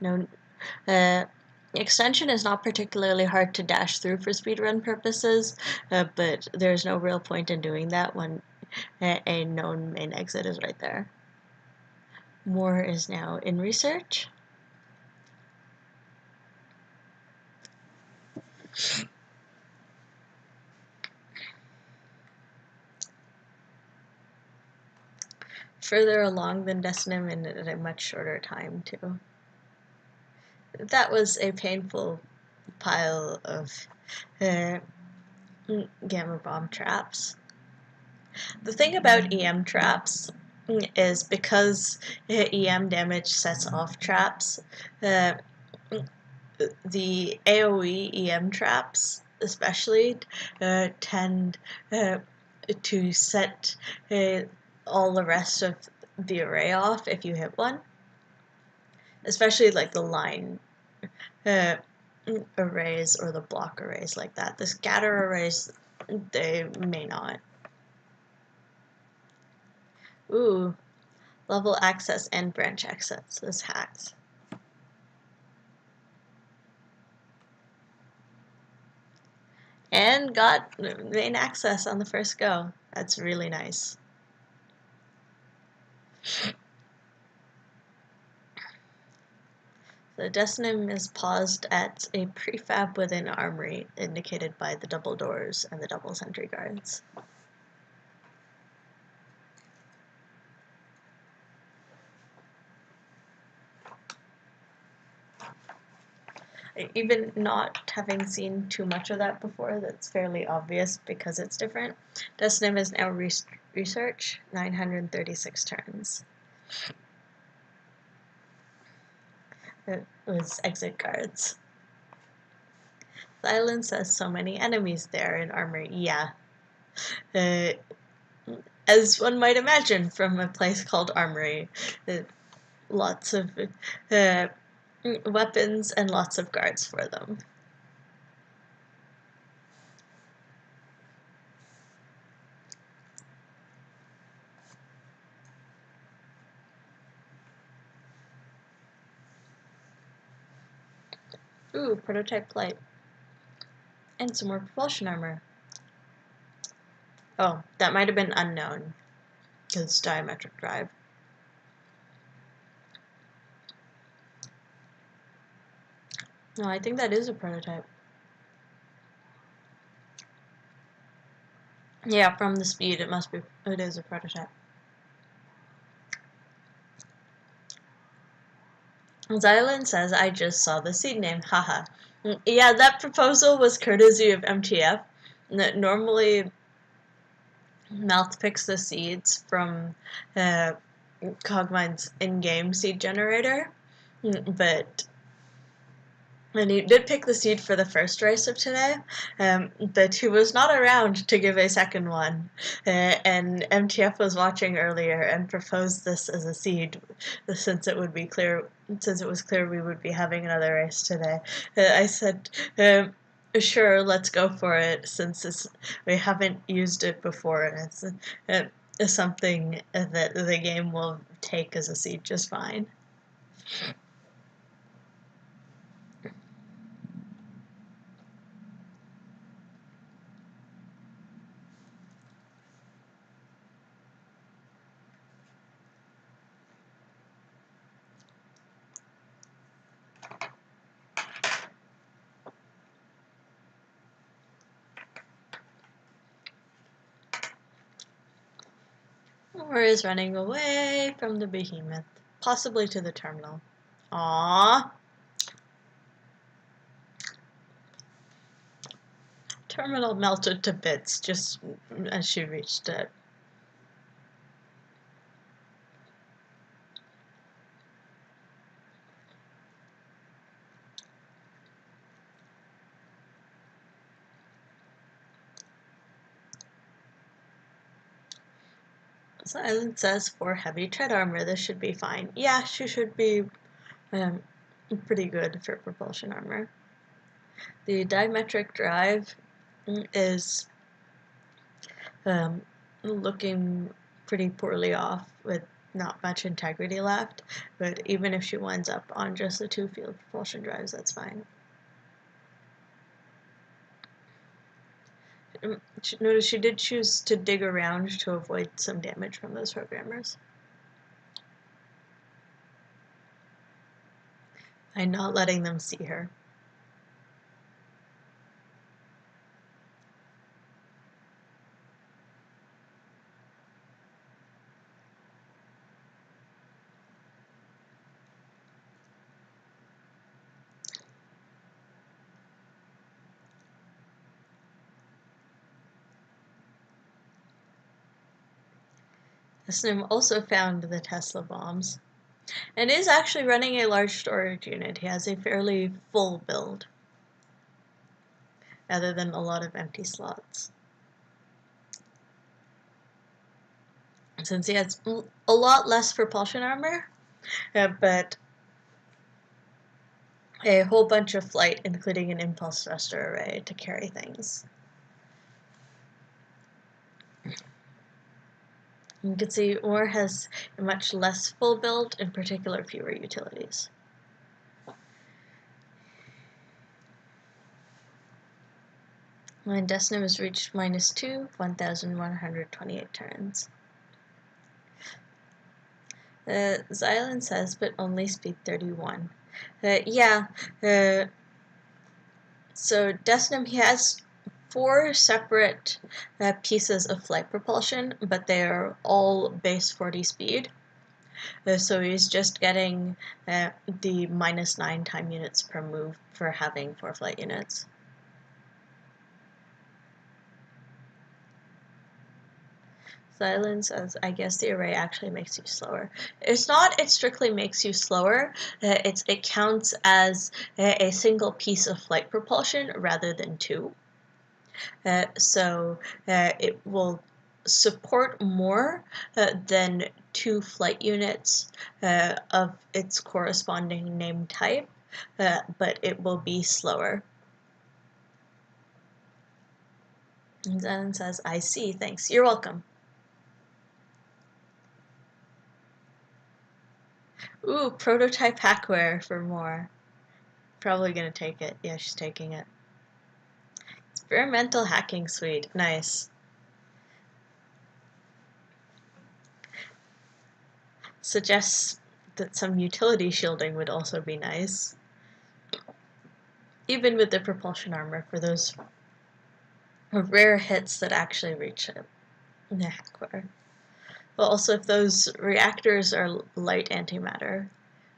No, extension is not particularly hard to dash through for speedrun purposes, but there's no real point in doing that when a known main exit is right there. More is now in research. Further along than Decinim and at a much shorter time, too. That was a painful pile of gamma bomb traps. The thing about EM traps is because EM damage sets off traps, the AoE EM traps especially tend to set all the rest of the array off if you hit one. Especially like the line arrays or the block arrays like that. The scatter arrays, they may not. Ooh, level access and branch access is hacked. And got main access on the first go. That's really nice. The Decinim is paused at a prefab within Armory, indicated by the double doors and the double sentry guards. Even not having seen too much of that before, that's fairly obvious because it's different. Desnim is now research, 936 turns. It was exit guards. Silence says so many enemies there in armor. Yeah. As one might imagine from a place called Armory. Lots of weapons and lots of guards for them. Ooh, prototype light. And some more propulsion armor. Oh, that might have been unknown, because it's diametric drive. No, I think that is a prototype. Yeah, from the speed, it is a prototype. Xylan says, I just saw the seed name, haha. Yeah, that proposal was courtesy of MTF. Normally, Mouth picks the seeds from Cogmind's in-game seed generator, but and he did pick the seed for the first race of today, but he was not around to give a second one. And MTF was watching earlier and proposed this as a seed, since it was clear we would be having another race today. I said, sure, let's go for it, since we haven't used it before, and it's something that the game will take as a seed just fine. Or is running away from the behemoth, possibly to the terminal. Aww. Terminal melted to bits just as she reached it. Silence says for heavy tread armor, this should be fine. Yeah, she should be pretty good for propulsion armor. The diametric drive is looking pretty poorly off with not much integrity left, but even if she winds up on just the 2 field propulsion drives, that's fine. Notice she did choose to dig around to avoid some damage from those programmers. By not letting them see her. Snim also found the Tesla bombs, and is actually running a large storage unit. He has a fairly full build, rather than a lot of empty slots. Since he has a lot less propulsion armor, but a whole bunch of flight, including an impulse thruster array to carry things. You can see Ore has a much less full build, in particular fewer utilities. When Desnim has reached -2, 1,128 turns. Xylan says, but only speed 31. Yeah, so Desnim, he has 4 separate pieces of flight propulsion, but they are all base 40 speed. So he's just getting the -9 time units per move for having 4 flight units. Silence says, I guess the array actually makes you slower. It's not, it strictly makes you slower. It counts as a single piece of flight propulsion rather than 2. So it will support more than 2 flight units of its corresponding name type, but it will be slower. And then says, I see, thanks, you're welcome. Ooh, prototype hackware for more. Probably gonna take it. Yeah, she's taking it. Experimental hacking suite. Nice. Suggests that some utility shielding would also be nice. Even with the propulsion armor for those rare hits that actually reach it. The hackware. But also if those reactors are light antimatter,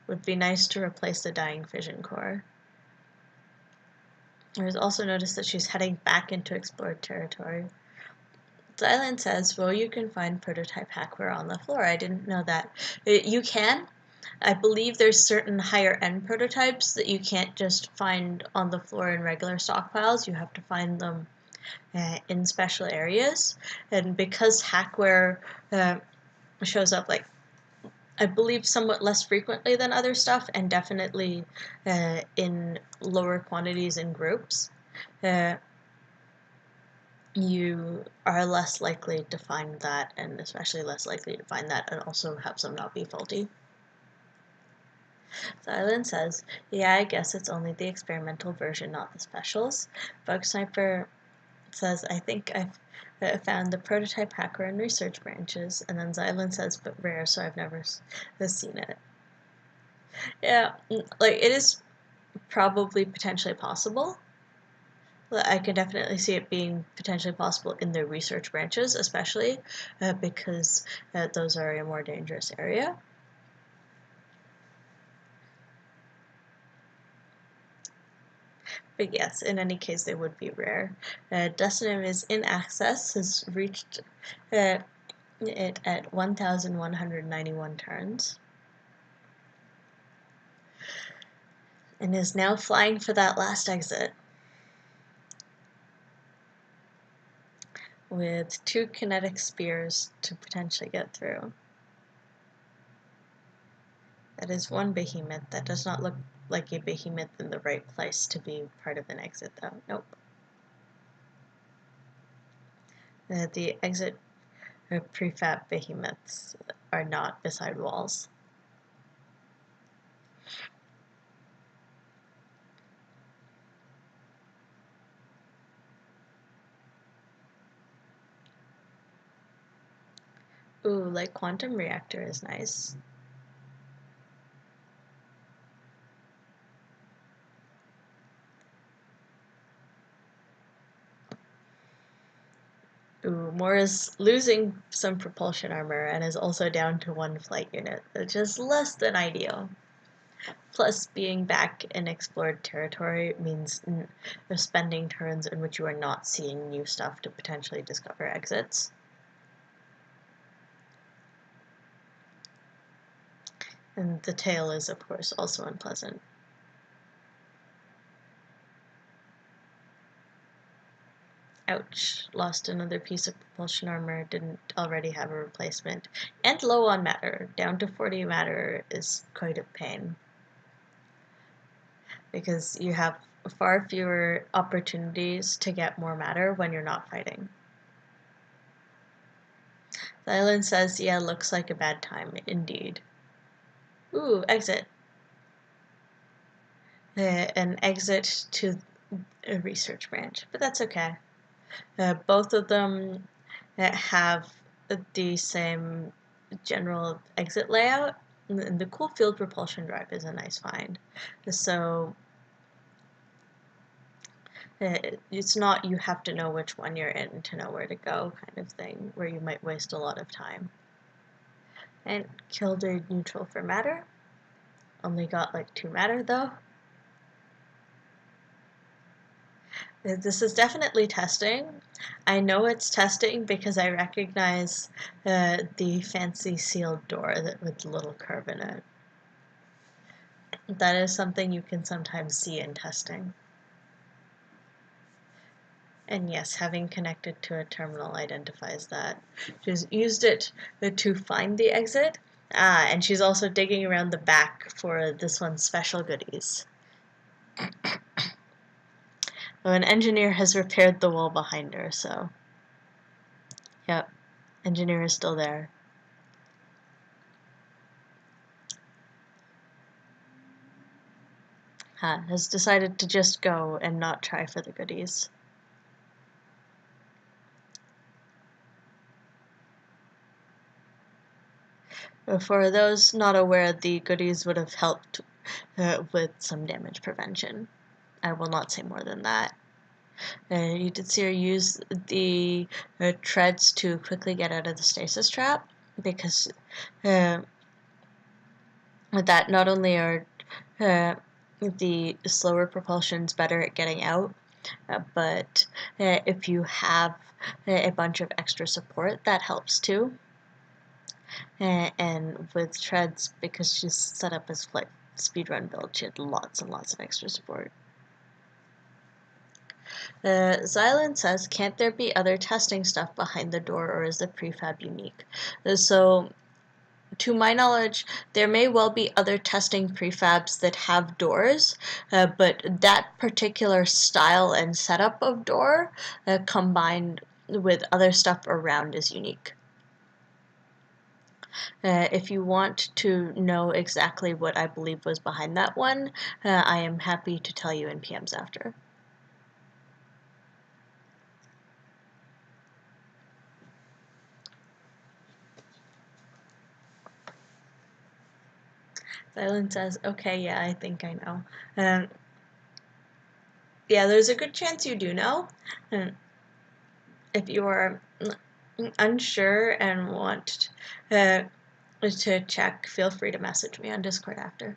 would be nice to replace the dying fission core. There's also noticed that she's heading back into explored territory. Xylan says, well, you can find prototype hackware on the floor. I didn't know that. You can. I believe there's certain higher end prototypes that you can't just find on the floor in regular stockpiles. You have to find them in special areas. And because hackware shows up, like, I believe somewhat less frequently than other stuff, and definitely in lower quantities in groups, you are less likely to find that, and especially less likely to find that and also have some not be faulty. Silent says, yeah, I guess it's only the experimental version, not the specials. Bug Sniper says, I think I've found the prototype hacker in research branches, and then Xylan says, but rare, so I've never seen it. Yeah, like, it is probably potentially possible. I can definitely see it being potentially possible in the research branches, especially because those are a more dangerous area. But yes, in any case, they would be rare. Dustinum is in access, has reached it at 1,191 turns, and is now flying for that last exit with 2 kinetic spears to potentially get through. That is 1 behemoth. That does not look like a behemoth in the right place to be part of an exit, though. Nope. The exit prefab behemoths are not beside walls. Ooh, like quantum reactor is nice. Ooh, Moore is losing some propulsion armor and is also down to 1 flight unit, which is less than ideal. Plus, being back in explored territory means spending turns in which you are not seeing new stuff to potentially discover exits. And the tail is, of course, also unpleasant. Ouch, lost another piece of propulsion armor, didn't already have a replacement. And low on matter, down to 40 matter is quite a pain. Because you have far fewer opportunities to get more matter when you're not fighting. The island says, yeah, looks like a bad time, indeed. Ooh, exit. An exit to a research branch, but that's okay. Both of them have the same general exit layout, and the cool field propulsion drive is a nice find. So it's not you have to know which one you're in to know where to go kind of thing, where you might waste a lot of time. And killed a neutral for matter. Only got like 2 matter though. This is definitely testing. I know it's testing because I recognize the fancy sealed door with the little curve in it. That is something you can sometimes see in testing. And yes, having connected to a terminal identifies that. She's used it to find the exit, and she's also digging around the back for this one's special goodies. An engineer has repaired the wall behind her, so... Yep, engineer is still there. Has decided to just go and not try for the goodies. For those not aware, the goodies would have helped with some damage prevention. I will not say more than that. You did see her use the treads to quickly get out of the stasis trap, because with that, not only are the slower propulsions better at getting out, but if you have a bunch of extra support, that helps too. And with treads, because she's set up as like speedrun build, she had lots and lots of extra support. Xylan says, can't there be other testing stuff behind the door, or is the prefab unique? So, to my knowledge, there may well be other testing prefabs that have doors, but that particular style and setup of door combined with other stuff around is unique. If you want to know exactly what I believe was behind that one, I am happy to tell you in PMs after. Silent says, okay, yeah, I think I know. Yeah, there's a good chance you do know. If you are unsure and want to check, feel free to message me on Discord after.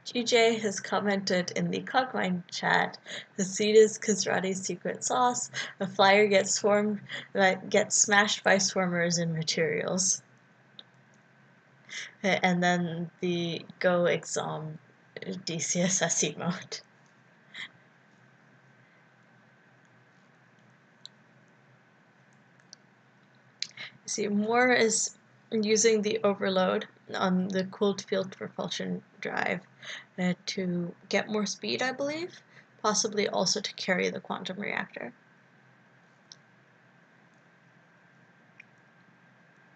GJ has commented in the Cogmind chat, the seed is Kazrati's secret sauce. A flyer gets smashed by swarmers and materials. And then the Go Exam DCSS emote. See, Moore is using the overload on the cooled field propulsion drive to get more speed, I believe, possibly also to carry the quantum reactor.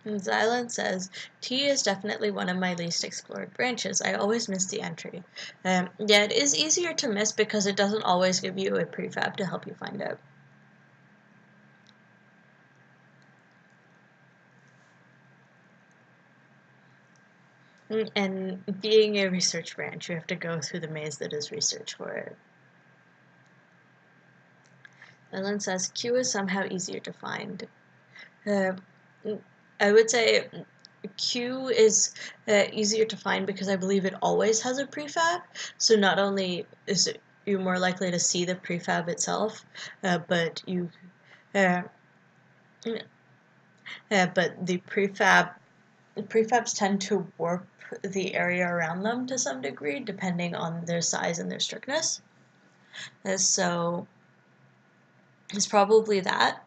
And Xylan says, T is definitely one of my least explored branches. I always miss the entry. Yeah, it is easier to miss because it doesn't always give you a prefab to help you find out. And being a research branch, you have to go through the maze that is research for it. Ellen says Q is somehow easier to find. I would say Q is easier to find because I believe it always has a prefab. So not only is you more likely to see the prefab itself, but you, but the prefabs tend to warp the area around them to some degree, depending on their size and their strictness. So it's probably that.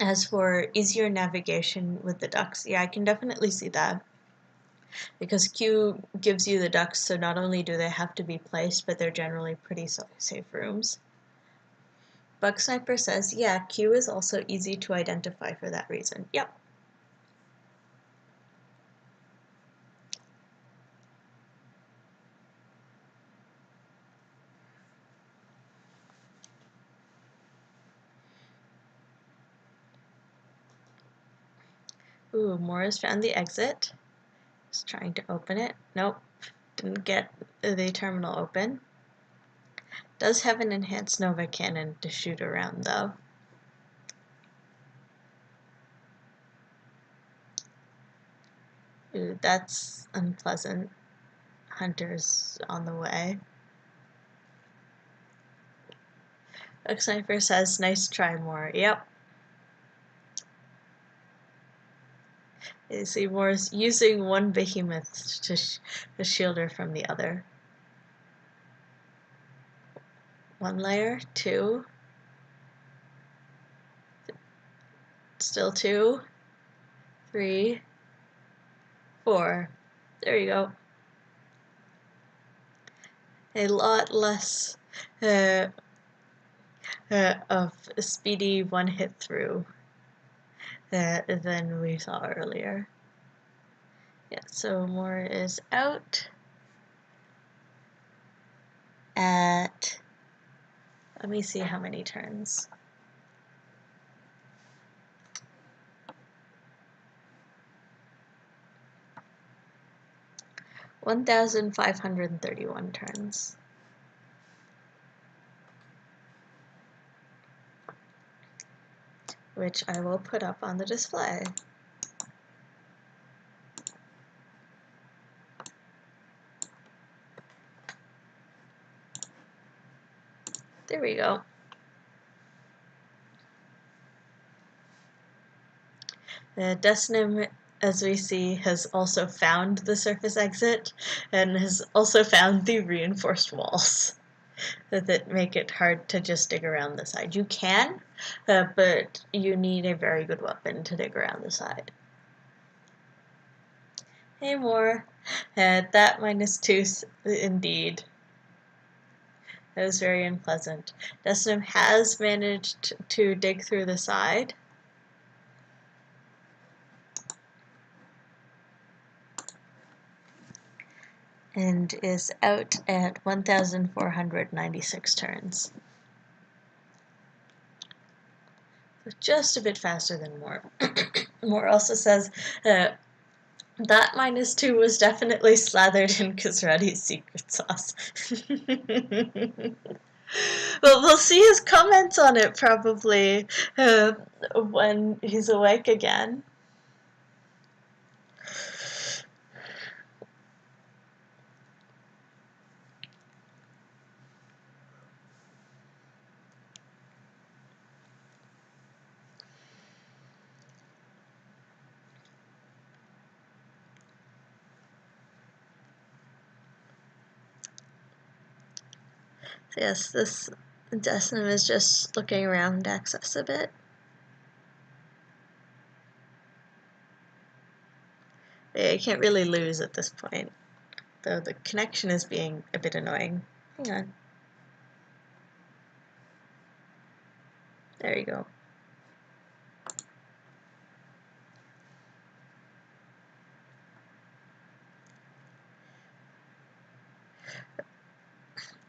As for easier navigation with the ducts, yeah, I can definitely see that. Because Q gives you the ducts, so not only do they have to be placed, but they're generally pretty safe rooms. Bug Sniper says, yeah, Q is also easy to identify for that reason. Yep. Ooh, Morris found the exit. Just trying to open it. Nope, didn't get the terminal open. Does have an enhanced Nova cannon to shoot around, though. Ooh, that's unpleasant. Hunter's on the way. Sniper says, nice try, more. Yep. You see, Moore's using one behemoth to shield her from the other. One layer, two. Still two. 3, 4. There you go. A lot less of speedy one hit through than we saw earlier. Yeah, so Moore is out at, let me see how many turns. (1,531 turns. Which I will put up on the display. There we go. Desnim, as we see, has also found the surface exit and has also found the reinforced walls that make it hard to just dig around the side. You can, but you need a very good weapon to dig around the side. Hey, Moore. That -2, indeed. That was very unpleasant. Desnim has managed to dig through the side. And is out at 1,496 turns. So just a bit faster than Moore. Moore also says that -2 was definitely slathered in Kazrati's secret sauce. Well, we'll see his comments on it probably when he's awake again. So yes, this Desnim is just looking around access a bit. Yeah, you can't really lose at this point, though the connection is being a bit annoying. Hang on. There you go.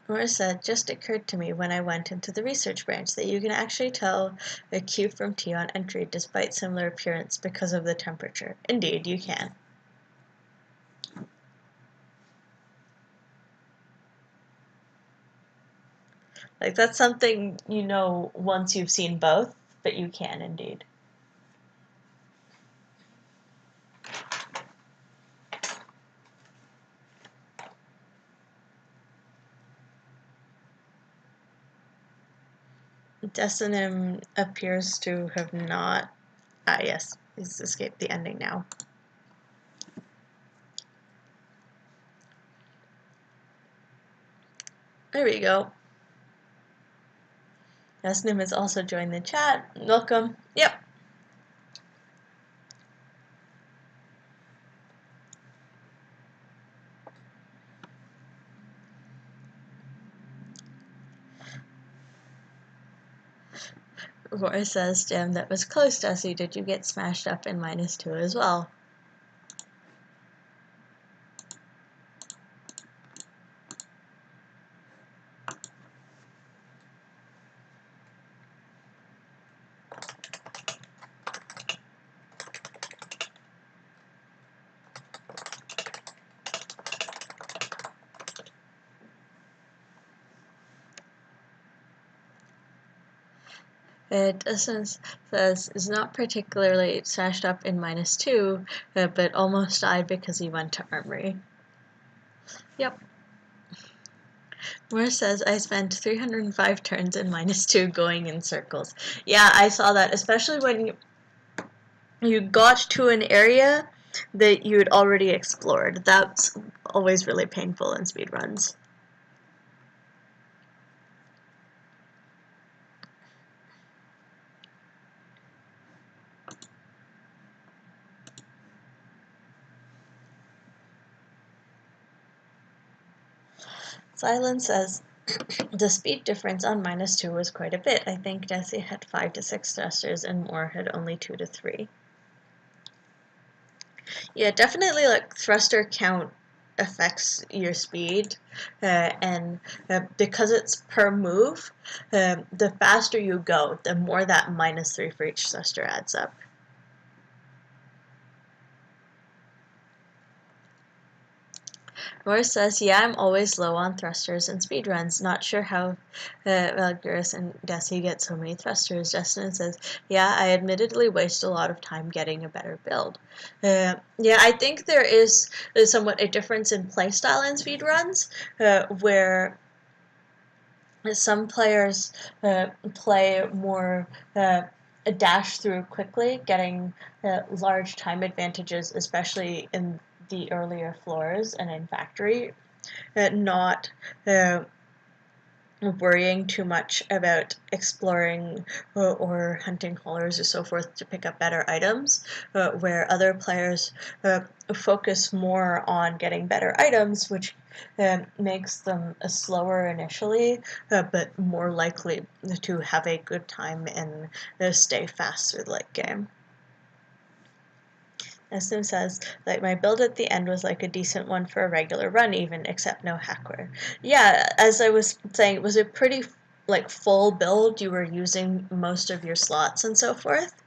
Nora said, just occurred to me when I went into the research branch that you can actually tell a Q from T on entry despite similar appearance because of the temperature. Indeed, you can. Like, that's something you know once you've seen both, but you can indeed. Desinem appears to have not... Ah, yes, he's escaped the ending now. There we go. Desinem has also joined the chat. Welcome. Yep. Roy says, damn, that was close, Desi. Did you get smashed up in -2 as well? Distance says is not particularly smashed up in -2, but almost died because he went to Armory. Yep. Moore says, I spent 305 turns in -2 going in circles. Yeah, I saw that, especially when you got to an area that you had already explored. That's always really painful in speedruns. Silence says, the speed difference on -2 was quite a bit. I think Desi had 5 to 6 thrusters and Moore had only 2 to 3. Yeah, definitely like thruster count affects your speed, and because it's per move, the faster you go, the more that -3 for each thruster adds up. Morris says, yeah, I'm always low on thrusters and speedruns. Not sure how Valguris and Desi get so many thrusters. Justin says, yeah, I admittedly waste a lot of time getting a better build. Yeah, I think there is somewhat a difference in playstyle in speedruns, where some players play more a dash through quickly, getting large time advantages, especially in the earlier floors and in factory, not worrying too much about exploring or hunting haulers or so forth to pick up better items, where other players focus more on getting better items, which makes them slower initially, but more likely to have a good time and stay fast through the late game. Nessim says, like, my build at the end was like a decent one for a regular run even, except no hackware. Yeah, as I was saying, it was a pretty, like, full build. You were using most of your slots and so forth.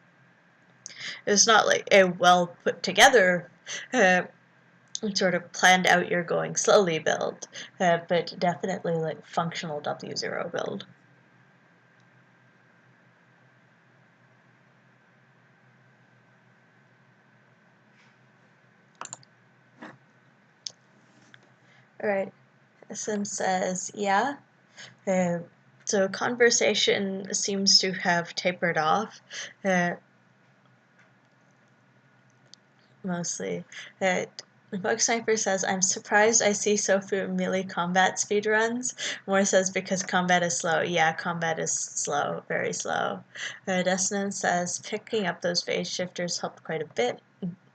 It was not, like, a well put together, sort of planned out you're going slowly build, but definitely, like, functional W0 build. Alright, Sim says, yeah. So conversation seems to have tapered off, mostly. Bug Sniper says, I'm surprised I see so few melee combat speedruns. Moore says, because combat is slow. Yeah, combat is slow, very slow. Destin says, picking up those phase shifters helped quite a bit.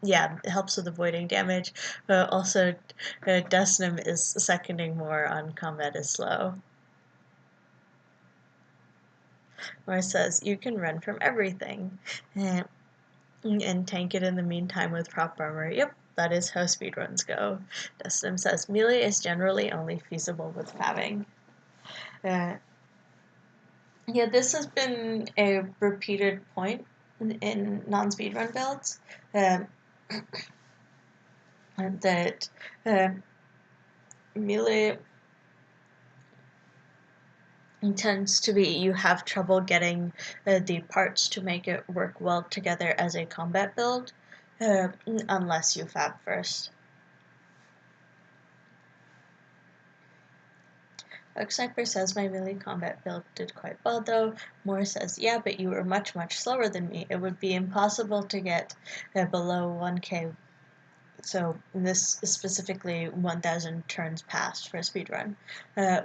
Yeah, it helps with avoiding damage, but also Destin is seconding more on combat is slow. Moore says, you can run from everything. And tank it in the meantime with prop armor. Yep, that is how speedruns go. Destin says, melee is generally only feasible with fabbing. Yeah, this has been a repeated point in non-speedrun builds, that melee tends to be you have trouble getting the parts to make it work well together as a combat build, unless you fab first. Sniper says my melee combat build did quite well though. Moore says, yeah, but you were much, much slower than me. It would be impossible to get below 1k. So this is specifically 1,000 turns passed for a speedrun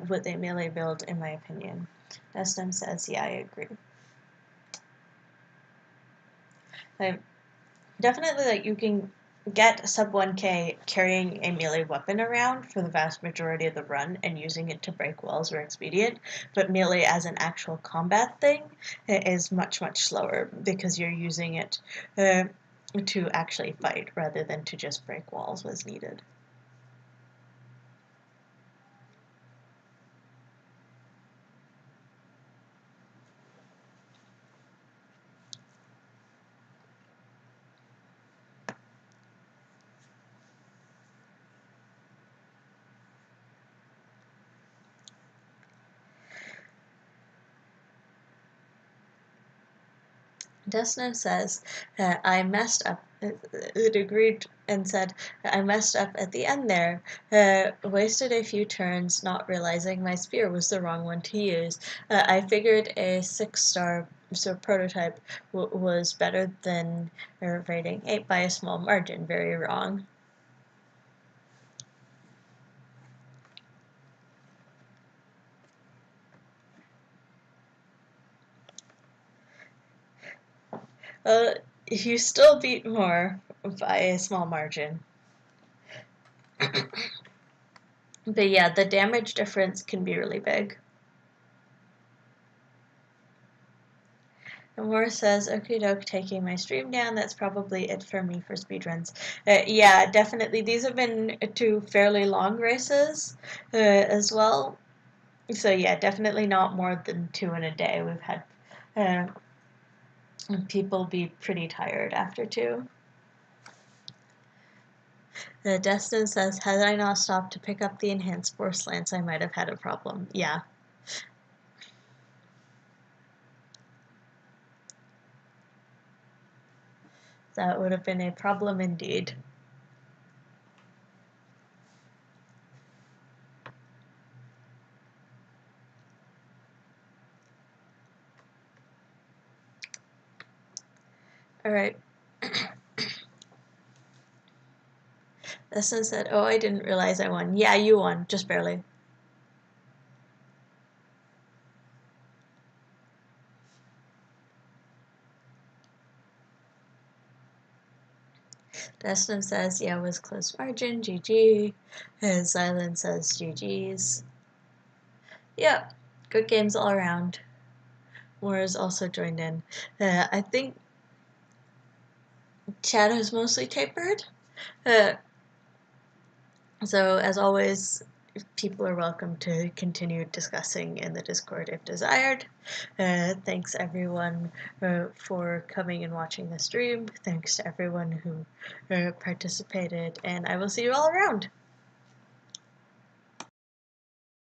with a melee build, in my opinion. Destin says, yeah, I agree. Definitely, like, you can get sub 1k carrying a melee weapon around for the vast majority of the run and using it to break walls where expedient, but melee as an actual combat thing is much, much slower because you're using it to actually fight rather than to just break walls as needed. Desno says, I messed up. It agreed and said, I messed up at the end there. Wasted a few turns not realizing my spear was the wrong one to use. I figured a 6-star prototype was better than rating 8 by a small margin. Very wrong. You still beat more by a small margin. But yeah, the damage difference can be really big. Moore says, okie doke, taking my stream down. That's probably it for me for speedruns. Yeah, definitely. These have been 2 fairly long races as well. So yeah, definitely not more than 2 in a day. We've had people be pretty tired after 2. Destin says, had I not stopped to pick up the enhanced force lance, I might have had a problem. Yeah. That would have been a problem indeed. Alright. Destin said, oh, I didn't realize I won. Yeah, you won, just barely. Destin says, yeah, it was close margin, GG. Xylan says, GG's. Yep, good games all around. Moore has also joined in. I think chat is mostly tapered. So, as always, people are welcome to continue discussing in the Discord if desired. Thanks everyone for coming and watching the stream. Thanks to everyone who participated, and I will see you all around.